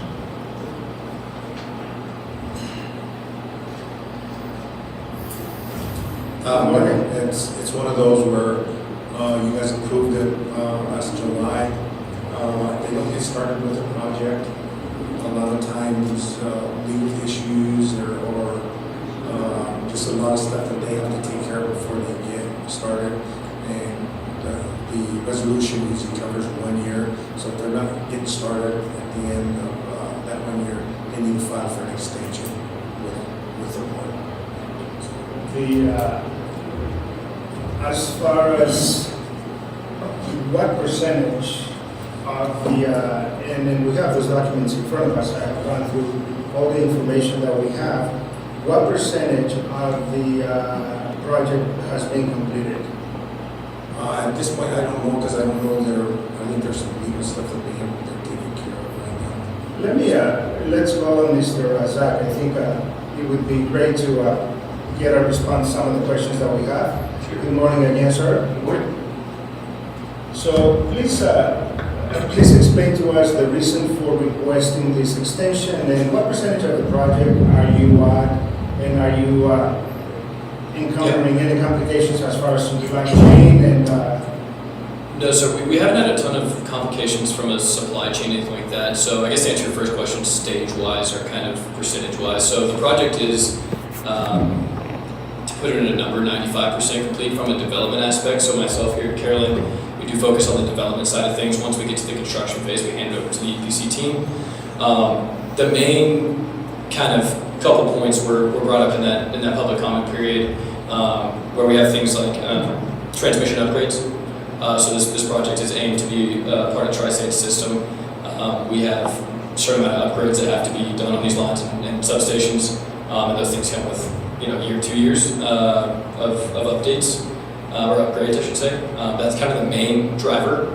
It's one of those where you guys approved it last July. They don't get started with a project. A lot of times legal issues or just a lot of stuff that they have to take care of before they get started. And the resolution usually covers 1 year. So if they're not getting started at the end of that 1 year, they need to file for an extension with the board. As far as what percentage of the, and then we have those documents in front of us, I have gone through all the information that we have, what percentage of the project has been completed? At this point, I don't know because I don't know I think there's some legal stuff that they're taking care of right now. Let me, let's call on Mr. Zach. I think it would be great to get a response to some of the questions that we have. Good morning again, sir. Good morning. So please explain to us the reason for requesting this extension and what percentage of the project are you at, and are you encountering any complications as far as supply chain and? No, so we haven't had a ton of complications from a supply chain, anything like that. So I guess to answer your first question, stage-wise or kind of percentage-wise. So the project is, to put it in a number, 95% complete from a development aspect. So myself here at Carolyn, we do focus on the development side of things. Once we get to the construction phase, we hand it over to the EPC team. The main kind of couple points were brought up in that public comment period, where we have things like transmission upgrades. So this project is aimed to be part of Tri-State system. We have a certain amount of upgrades that have to be done on these lines and substations, and those things come with year, 2 years of updates or upgrades, I should say. That's kind of the main driver.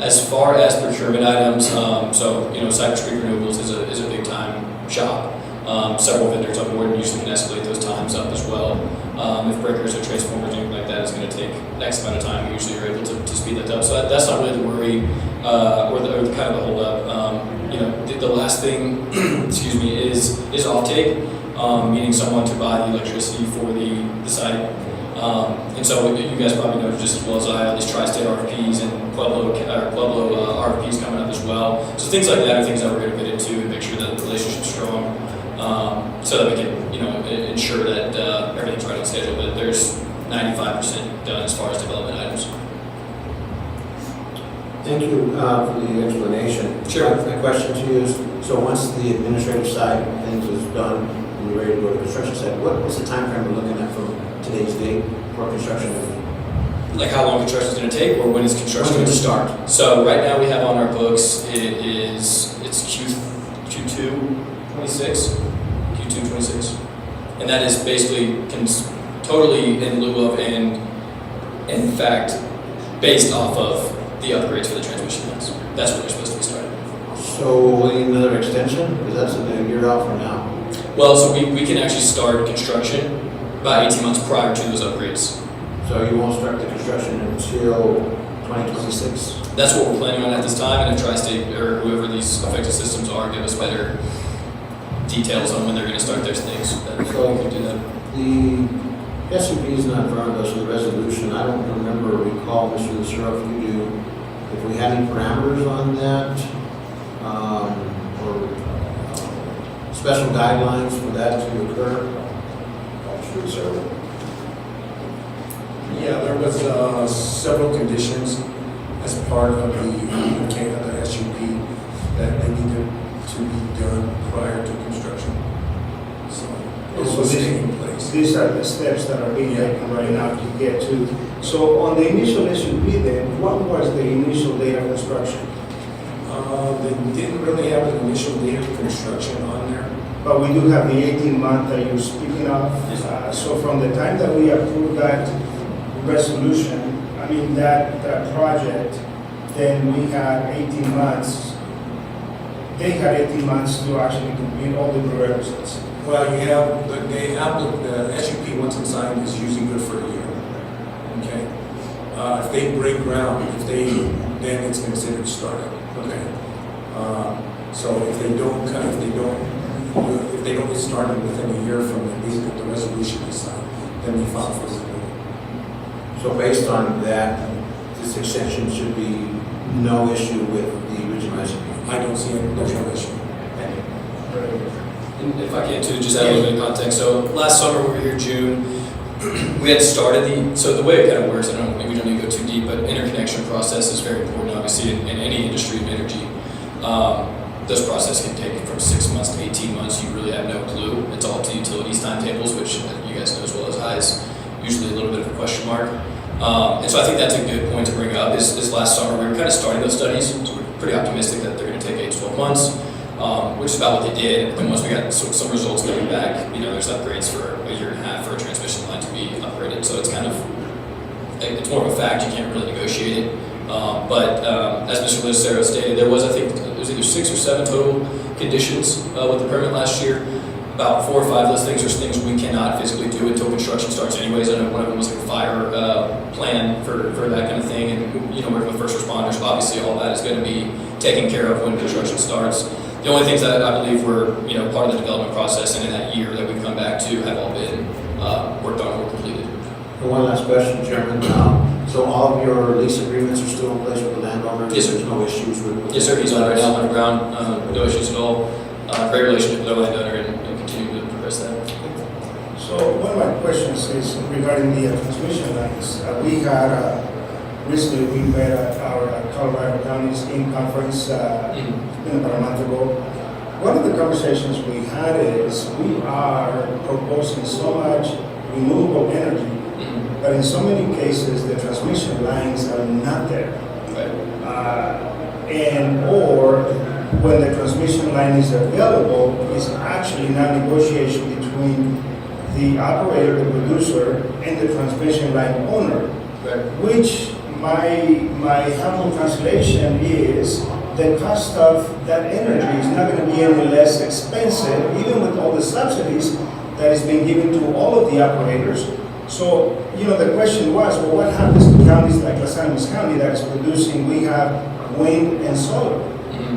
As far as procurement items, so Cypress Creek Renewables is a big time shop. Several vendors on board usually can escalate those times up as well. If breakers or transformers or anything like that is going to take X amount of time, we usually are able to speed that up. So that's not really the worry or the kind of the hold up. The last thing, excuse me, is offtake, meaning someone to buy the electricity for the site. And so you guys probably know just as well as I, all these Tri-State RFPs and Pueblo RFPs coming up as well. So things like that are things that we're going to get into and make sure that the relationship's strong, so that we can ensure that everything's right on schedule. But there's 95% done as far as development items. Thank you for the explanation. Sure. My question to you is, so once the administrative side of things is done and you're ready to go to the construction side, what's the time frame we're looking at from today's date for construction? Like how long construction is going to take, or when is construction going to start? So right now we have on our books, it's Q2 26, and that is basically totally in lieu of and in fact based off of the upgrades for the transmission lines. That's when they're supposed to be started. So will we need another extension? Because that's a year out from now. Well, so we can actually start construction about 18 months prior to those upgrades. So you won't start the construction until 2026? That's what we're planning on at this time, and if Tri-State or whoever these affected systems are give us better details on when they're going to start their things, then we can do that. The SUP is not in front of us, the resolution. I don't recall, Mr. Lucero, if you do, if we had any parameters on that, or special guidelines for that to occur. Mr. Lucero. Yeah, there was several conditions as part of the SUP that they needed to be done prior to construction. So this was taking place. These are the steps that are being taken right now to get to. So on the initial SUP then, what was the initial date of construction? They didn't really have an initial date of construction on there. But we do have the 18-month that you're speaking of. So from the time that we approved that resolution, that project, then we had 18 months. They had 18 months to actually complete all the prerequisites. Well, you have, the SUP once it's signed is usually good for a year. Okay? If they break ground, then it's considered started. Okay? So if they don't get started within a year from the resolution is signed, then we file for renewal. So based on that, this extension should be no issue with the original SUP? I don't see any issue. Thank you. And if I can too, just add a little bit of context. So last summer we were here June, we had started so the way it kind of works, we don't need to go too deep, but interconnection process is very important, obviously, in any industry of energy. Those processes can take from 6 months to 18 months. You really have no clue. It's all up to utilities timetables, which you guys know as well as I is usually a little bit of a question mark. And so I think that's a good point to bring up. Is last summer we were kind of starting those studies, so we're pretty optimistic that they're going to take 8 to 12 months, which is about what they did. And once we got some results coming back, there's upgrades for a year and a half for a transmission line to be upgraded. So it's it's more of a fact. You can't really negotiate it. But as Mr. Lucero stated, there was, I think, it was either 6 or 7 total conditions with the permit last year. About 4 or 5 of those things are things we cannot physically do until construction starts anyways. I know one of them was like a fire plan for that kind of thing, and working with first responders. Obviously, all that is going to be taken care of when construction starts. The only things that I believe were part of the development process and in that year that we've come back to have all been worked on or completed. And one last question, Chairman. So all of your lease agreements are still in place with the landowner? Yes, sir. There's no issues with? Yes, sir. He's on right now underground. No issues at all. Great relationship with our landowner and continue to progress that. So one of my questions is regarding the transmission lines. We had recently we met at our Colorado County Scheme Conference about a month ago. One of the conversations we had is we are proposing so much renewable energy, but in so many cases the transmission lines are not there. Or when the transmission line is available, it's actually not negotiation between the operator, the producer, and the transmission line owner, which my humble translation is the cost of that energy is not going to be any less expensive, even with all the subsidies that is being given to all of the operators. So, the question was, well, what happens to counties like Los Angeles County that is producing, we have wind and solar,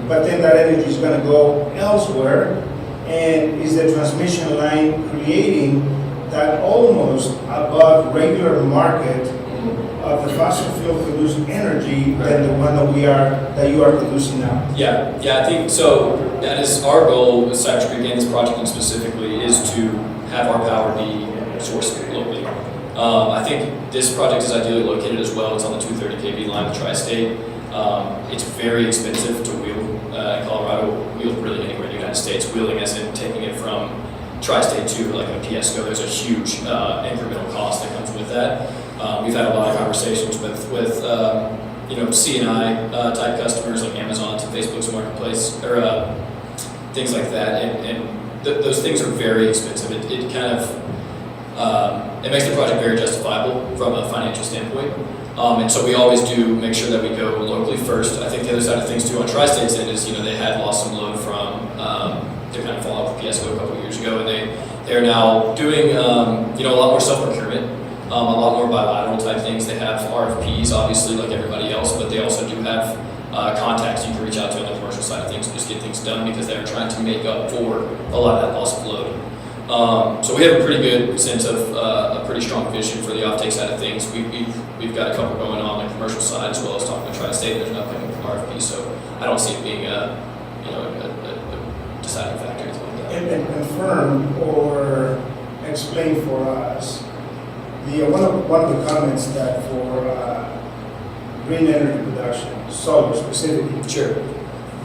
but then that energy is going to go elsewhere, and is the transmission line creating that almost above regular market of the fossil fuel produced energy than the one that you are producing now? Yeah, I think so. That is our goal with Cypress Creek and this project specifically, is to have our power be sourced locally. I think this project is ideally located as well. It's on the 230 kV line with Tri-State. It's very expensive to wheel in Colorado, wheel really anywhere in the United States. Wheeling as in taking it from tri-state to like a Piesco, there's a huge incremental cost that comes with that. We've had a lot of conversations with C&I type customers like Amazon's and Facebook's marketplace or things like that, and those things are very expensive. It kind of it makes the project very justifiable from a financial standpoint. And so we always do make sure that we go locally first. I think the other side of things too on Tri-State's end is, they had lost some load from their kind of fallout with Piesco a couple of years ago, and they're now doing a lot more self-procurement, a lot more bilateral type things. They have RFPs, obviously, like everybody else, but they also do have contacts you can reach out to on the commercial side of things and just get things done because they're trying to make up for a lot of that loss of load. So we have a pretty good sense of a pretty strong vision for the offtake side of things. We've got a couple going on the commercial side as well as talking to Tri-State. There's an upcoming RFP, so I don't see it being a deciding factor or anything like that. And confirm or explain for us one of the comments that for green energy production, solar specifically, sure,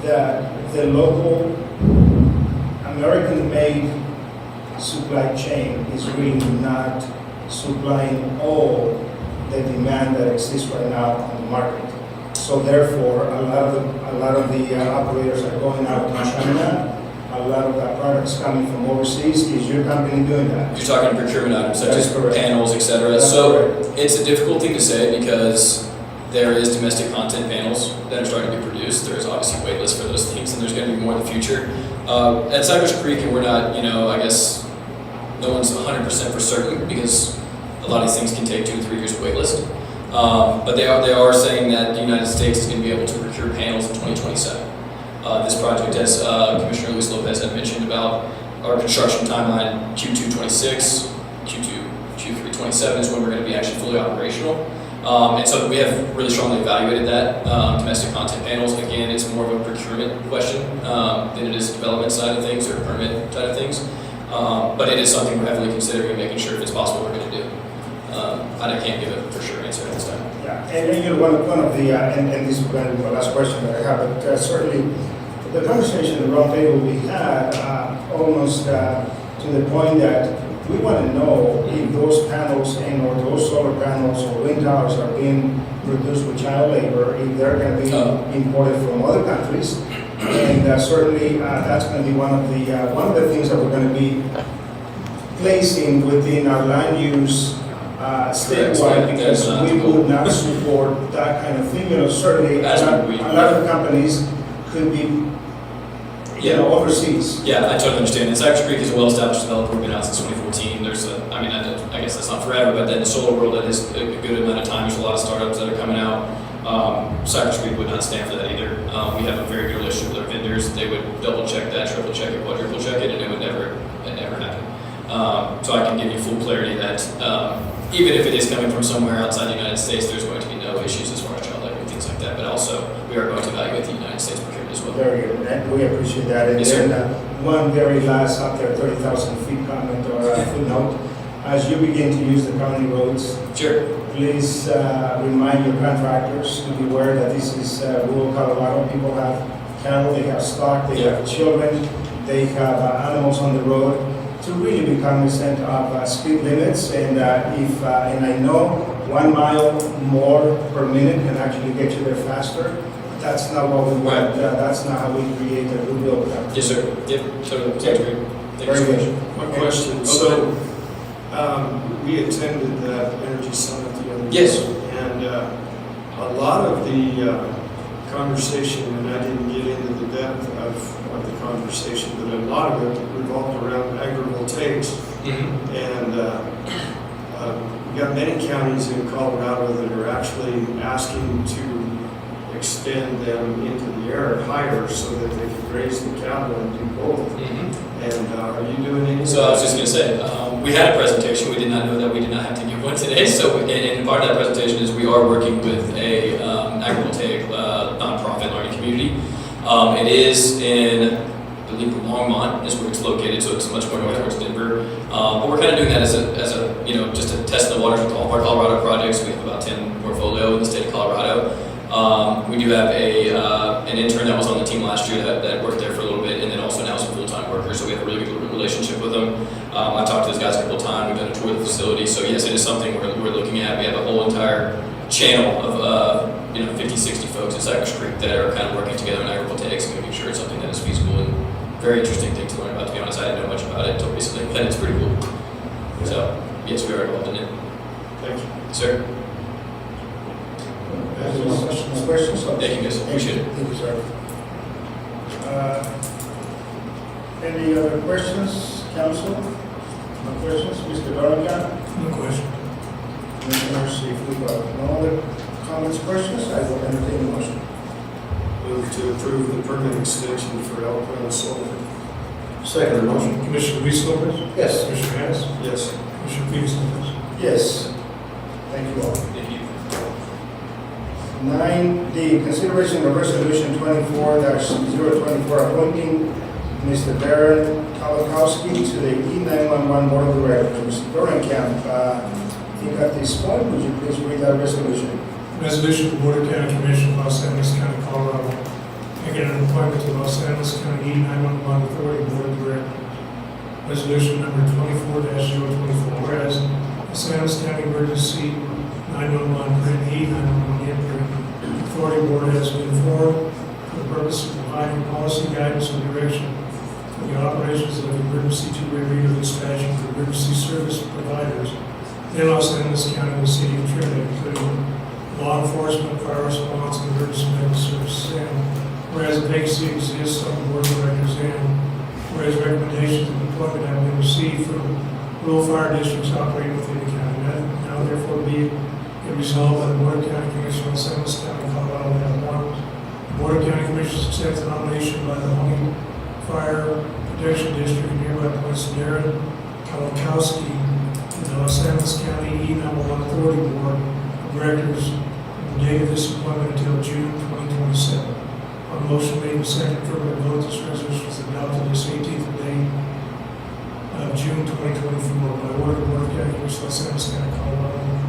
that the local American-made supply chain is really not supplying all the demand that exists right now on the market. So therefore, a lot of the operators are going out to China. A lot of that products coming from overseas. Is your company doing that? You're talking procurement items such as correct. panels, etc. That's So correct. it's a difficult thing to say because there is domestic content panels that are starting to be produced. There is obviously wait lists for those things, and there's going to be more in the future. At Cypress Creek, and we're not, I guess no one's 100% for certain because a lot of these things can take 2 to 3 years of wait list. But they are saying that the United States is going to be able to procure panels in 2027. This project, as Commissioner Luis Lopez had mentioned about our construction timeline, Q2 26, Q3 27 is when we're going to be actually fully operational. And so we have really strongly evaluated that. Domestic content panels, again, it's more of a procurement question than it is a development side of things or permit side of things. But it is something we're heavily considering and making sure if it's possible we're going to do. I can't give a for sure answer at this time. Yeah, and one of the, and this is going to be the last question that I have, but certainly the conversation at the round table we had almost to the point that we want to know if those panels or those solar panels or wind towers are being produced with child labor, if they're going to be imported from other countries. And certainly that's going to be one of the things that we're going to be placing within our land use statewide, because we would not support that kind of thing. Certainly a lot of companies could be overseas. Yeah, I totally understand. And Cypress Creek is a well-established developer. We've been out since 2014. There's I guess that's not forever, but in the solar world, that is a good amount of time. There's a lot of startups that are coming out. Cypress Creek would not stand for that either. We have a very good relationship with our vendors. They would double check that, triple check it, quadruple check it, and it never happen. So I can give you full clarity that even if it is coming from somewhere outside the United States, there's going to be no issues as far as child labor and things like that. But also, we are going to evaluate the United States procurement as well. Very good, and we appreciate that. And yes, then one very last up there, 30,000 feet comment or footnote. As you begin to use the county roads, sure, please remind your contractors to be aware that this is rural Colorado. People have cattle, they have stock, they have children, they have animals on the road. To really be cognizant of speed limits, and and I know 1 mile more per minute can actually get you there faster. That's not what we want. That's not how we create a good build. Yes, sir. Yep. Totally. Sounds great. Thank you so much. One question. So we attended that energy summit the other day. Yes. And a lot of the conversation, and I didn't get into the depth of the conversation, but a lot of it revolved around agrivoltaics. Mm-hmm. And we've got many counties in Colorado that are actually asking to extend them into the air higher so that they can raise the cattle and do both. Mm-hmm. And are you doing anything? So I was just going to say, we had a presentation. We did not know that we did not have to give one today. So, and part of that presentation is we are working with a agrivoltaic nonprofit learning community. It is in, I believe, Longmont is where it's located, so it's much more north towards Denver. But we're kind of doing that as a just to test the waters with all of our Colorado projects. We have about 10 portfolio in the state of Colorado. We do have an intern that was on the team last year that worked there for a little bit, and then also now some full-time workers, so we have a really good relationship with them. I talked to those guys a couple of times. We've done a tour of the facility, so yes, it is something we're looking at. We have a whole entire channel of 50, 60 folks in Cypress Creek that are kind of working together in agrivoltaics and making sure it's something that is feasible and very interesting thing to learn about. To be honest, I didn't know much about it until recently, but it's pretty cool. So yes, we are involved in it. Thank you. Sir, Questions? thank you guys. Appreciate it. Thank you, sir. Any other questions, council? No questions? Mr. Darligan? No question. Commissioners, if we got no other comments, questions, I will entertain the motion. Move to approve the permit extension for Alpine Solar. Second motion. Commissioner Luis Lopez. Yes. Commissioner Hess. Yes. Commissioner Felix Lopez. Yes. Thank you all. Thank you. 9D, consideration of resolution 24-024 appointing Mr. Darren Kalakowski to the E911 Board of Directors. Dorenkamp, you got this point, would you please read that resolution? Resolution of the Board of County Commission of Los Angeles County, Colorado, making an appointment to Los Angeles County E911 Authority Board of Directors. Resolution number 24-024, whereas Los Angeles County Emergency 911 Grant E911 Authority Board has been formed for the purpose of providing policy guidance and direction for the operations of emergency two-way radio dispatching for emergency service providers in Los Angeles County and the City of Trinidad, including law enforcement, fire response, and emergency medical services. And whereas a vacancy exists on the board of directors, and whereas recommendations of employment have been received from rural fire districts operating within the county, now therefore be it resolved by the Board of County Commissioners of Los Angeles County, Colorado, that one, the Board of County Commissioners accepts the nomination by the Homing Fire Protection District and hereby appoints Darren Kalakowski to the Los Angeles County E911 Authority Board of Directors from the date of this appointment until June 2027. On motion made and second, affirmative vote, this resolution is adopted this 18th day of June 2024 by order of the Board of County Commissioners of Los Angeles County, Colorado,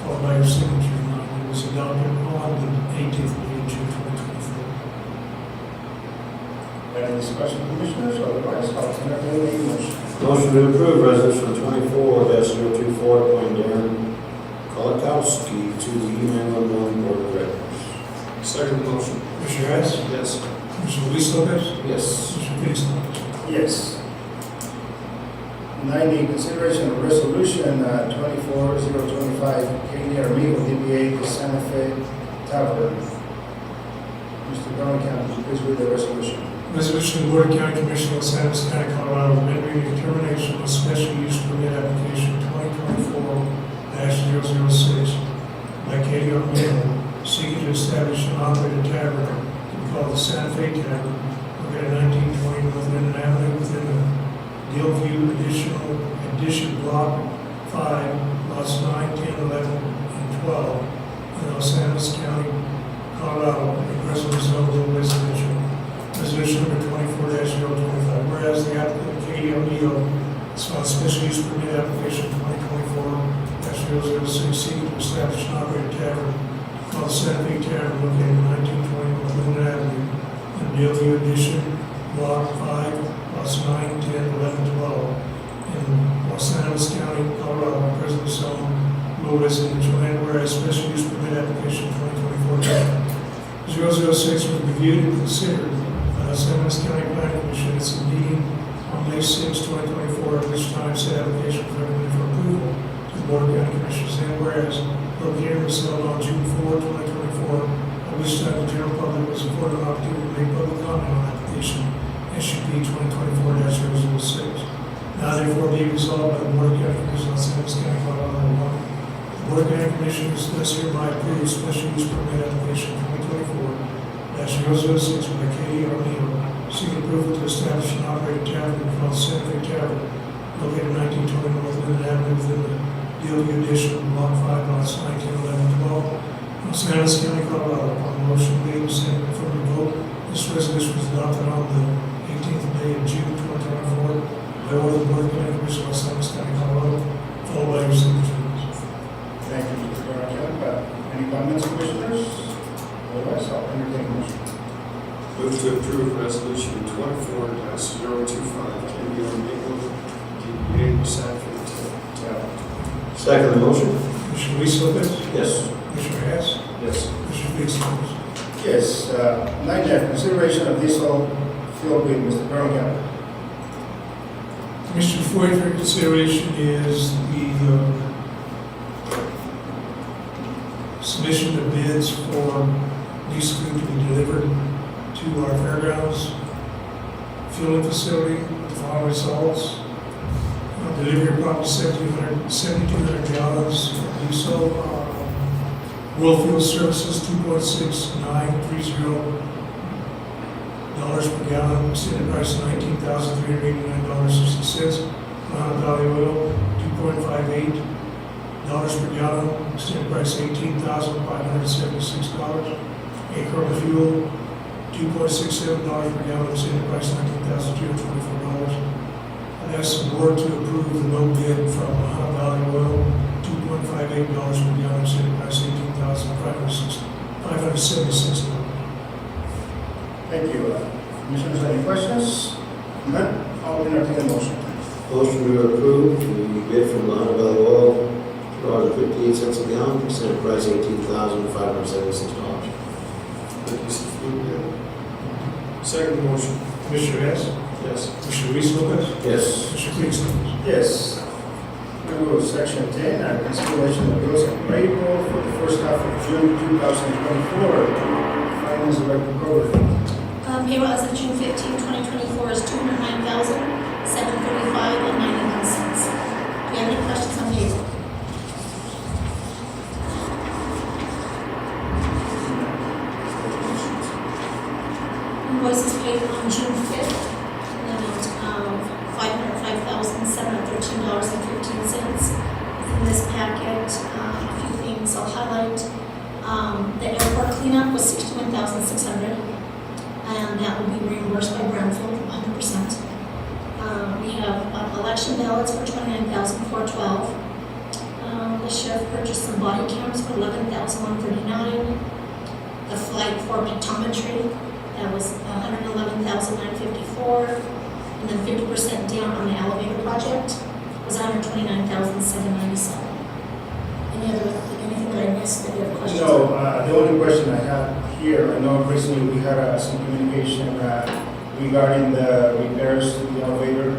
followed by your signature. It was adopted on the 18th day of June 2024. Any discussion, commissioners? Otherwise, I'll entertain the motion. Motion to approve resolution 24-024 appointing Darren Kolakowski to the E911 Board of Directors. Second motion. Commissioner Hess. Yes. Commissioner Luis Lopez. Yes. Commissioner Felix Lopez. Yes. 90, consideration of resolution 24-025, Katie Armijo, DBA, the Santa Fe Tavern. Mr. Dorenkamp, would you please read the resolution? Resolution of the Board of County Commissioners of Los Angeles County, Colorado, amending the determination of special use permit application 2024-006 by Katie Armijo, seeking to establish and operate a tavern to be called the Santa Fe Tavern, located at 1920 North Linden Avenue within the Dealview Addition Block 5, lots 9, 10, 11, and 12 in Los Angeles County, Colorado, in the present zone of residential. Resolution number 24-025, whereas the applicant Katie O'Neill has filed special use permit application 2024-006 seeking to establish and operate a tavern called the Santa Fe Tavern located at 1920 North Linden Avenue in Dealview Addition Block 5, lots 9, 10, 11, 12 in Los Angeles County, Colorado, present zone, low residential, and whereas special use permit application 2024-006 was reviewed and considered by the Los Angeles County Planning Commission at its meeting on May 6, 2024, at which time said application was recommended for approval to the Board of County Commissioners, and whereas public hearing was held on June 4, 2024, at which time the general public was afforded an opportunity to make public comment on application SUP 2024-006. Now therefore be resolved by the Board of County Commissioners of Los Angeles County, Colorado, 1. The Board of County Commissioners does hereby approve special use permit application 2024-006 by Katie O'Neill, seeking approval to establish and operate a tavern called Santa Fe Tavern, located at 1920 North Linden Avenue within the Dealview Addition, Block 5, lots 9, 10, 11, 12, Los Angeles County, Colorado. Upon motion made and seconded for the vote, this resolution was adopted on the 18th day of June 2024 by order of the Board of County Commissioners of Los Angeles County, Colorado, followed by your signatures. Thank you, Mr. Dorenkamp. Any comments, commissioners? Otherwise, I'll entertain a motion. Move to approve resolution 24-025, KBO Maple, DBA Sanford, Talent. Second the motion? Commissioner Luis Lopez, Yes. Commissioner Hess, Yes. Commissioner Fix. Yes, 9F, consideration of diesel fuel bid, Mr. Birmingham. Commissioner, for your consideration is the submission of bids for diesel fuel to be delivered to our fairgrounds fueling facility. The following results: delivery of approximately 7,200 gallons of diesel. World Fuel Services, $2.6930 per gallon, standard price $19,389.60. Mountain Valley Oil, $2.58 per gallon, standard price $18,576. Acre Fuel, $2.67 per gallon, standard price $19,324. And ask the board to approve the no bid from Mountain Valley Oil, $2.58 per gallon, standard price $18,576. Thank you. Commissioners, any questions? None? I'll entertain a motion. Motion to approve the bid from Mountain Valley Oil, $2.58 a gallon, standard price $18,576. Thank you, Mr. Fluid. Second motion. Commissioner Hess, Yes. Commissioner Luis Lopez, Yes. Commissioner Fix. Yes. We go to section 10, consideration of bills and payroll for the first half of June 2024. Finance Director Cover. Payroll as of June 15, 2024 is $209,735.91. Do you have any questions on payroll? Invoices paid on June 5th, in the amount of $505,713.15. In this packet, a few things I'll highlight. The airport cleanup was $61,600, and that will be reimbursed by Brownfield 100%. We have election ballots for $29,412. The sheriff purchased some body cams for $11,139. The flight for pictometry, that was $111,954, and then 50% down on the elevator project was $129,797. Anything that I missed that you have questions on? No, the only question I have here, I know recently we had some communication regarding the repairs to the elevator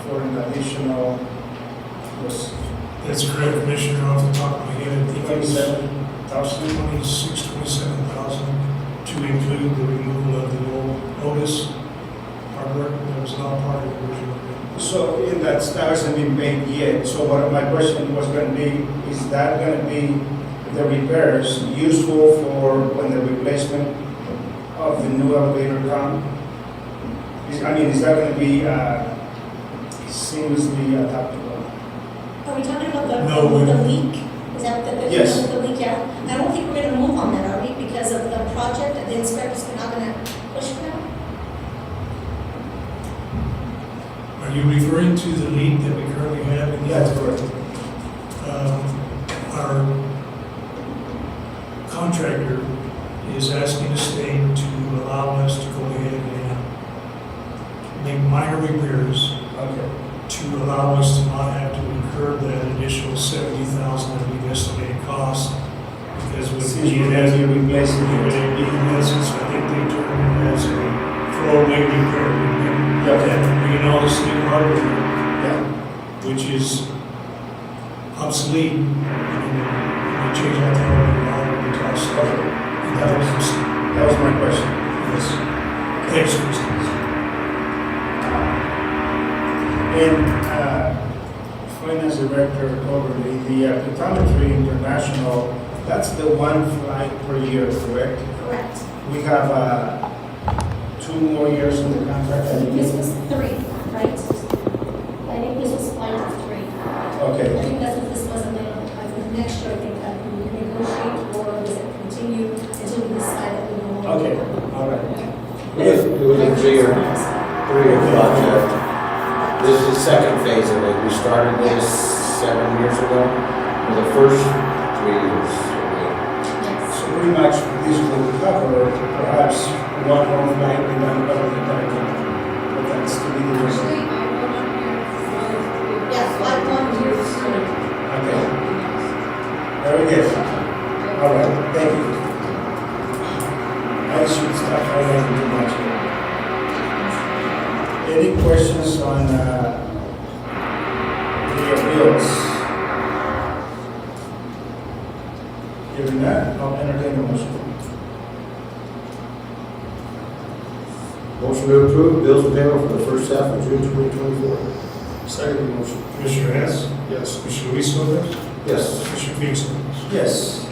for an additional, was That's correct, Commissioner, off the top of my head, I think it was 27,000? 27,000 to include the removal of the old Otis hardware that was not part of the original bid. So in that hasn't been paid yet. So what my question was going to be, is that going to be the repairs useful for when the replacement of the new elevator come? Is that going to be seamlessly adaptable? Are we talking about No, the leak? Is that the Yes. the leak? Yeah. I don't think we're going to move on that, are we? Because of the project, the inspectors are not going to push for that? Are you referring to the leak that we currently have in the That's correct. Our contractor is asking the state to allow us to go ahead and make minor repairs Okay. to allow us to not have to incur that additional $70,000 that we've estimated cost, because with Since we're going to be replacing it. in essence, I think they term it as a throwaway repair. And bringing all this new hardware, Yeah. which is obsolete, and they change out the hardware, all the cost. And that was my question. Yes. Thanks, Kristen. And Finance Director Coverly, the Pictometry International, that's the one flight per year, correct? Correct. We have 2 more years in the contract. This was 3, right? I think this was flight 3. Okay. I think that's what this was, and then next year, I think that we negotiate, or does it continue until we decide that we no longer? Okay, all right. It was a three-year project. This is the second phase of it. We started this 7 years ago, for the first 3 years. Yes. So pretty much this will cover perhaps one more flight and then cover the entire country. But that's to be determined. Yeah, flight 1 to Okay. Very good. All right, thank you. I should stop highlighting too much here. Any questions on the bills? Given that, I'll entertain a motion. Motion to approve bills and payroll for the first half of June 2024. Second motion. Commissioner Hess, Yes. Commissioner Luis, Yes. Commissioner Peterson. Yes.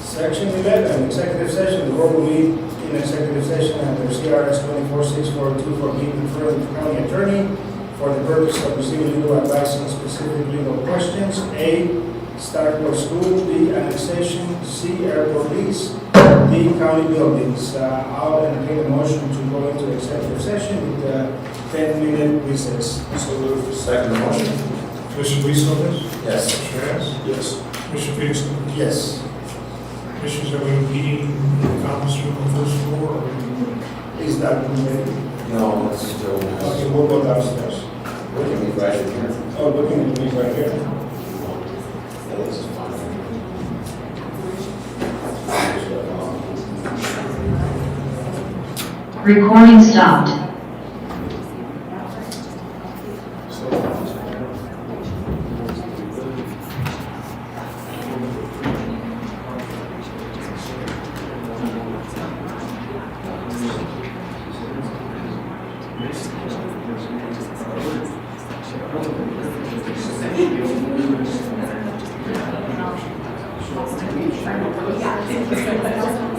Section 11, executive session. The board will meet in executive session under CRS 246424 for being referred to the county attorney for the purpose of receiving legal advice on specific legal questions. A, start for school. B, annexation. C, airport lease. D, county buildings. I'll entertain a motion to go into executive session with a 10-minute recess. So moved. Second motion. Commissioner Luis, Yes. Commissioner Hess, Yes. Commissioner Peterson. Yes. Commissioners, are we meeting in the conference room on the first floor? Or Is that permitted? No, it's still. Okay, we'll go downstairs. We can be right in here. Oh, looking at me right here. Yeah, this is fine. Recording stopped. Yeah.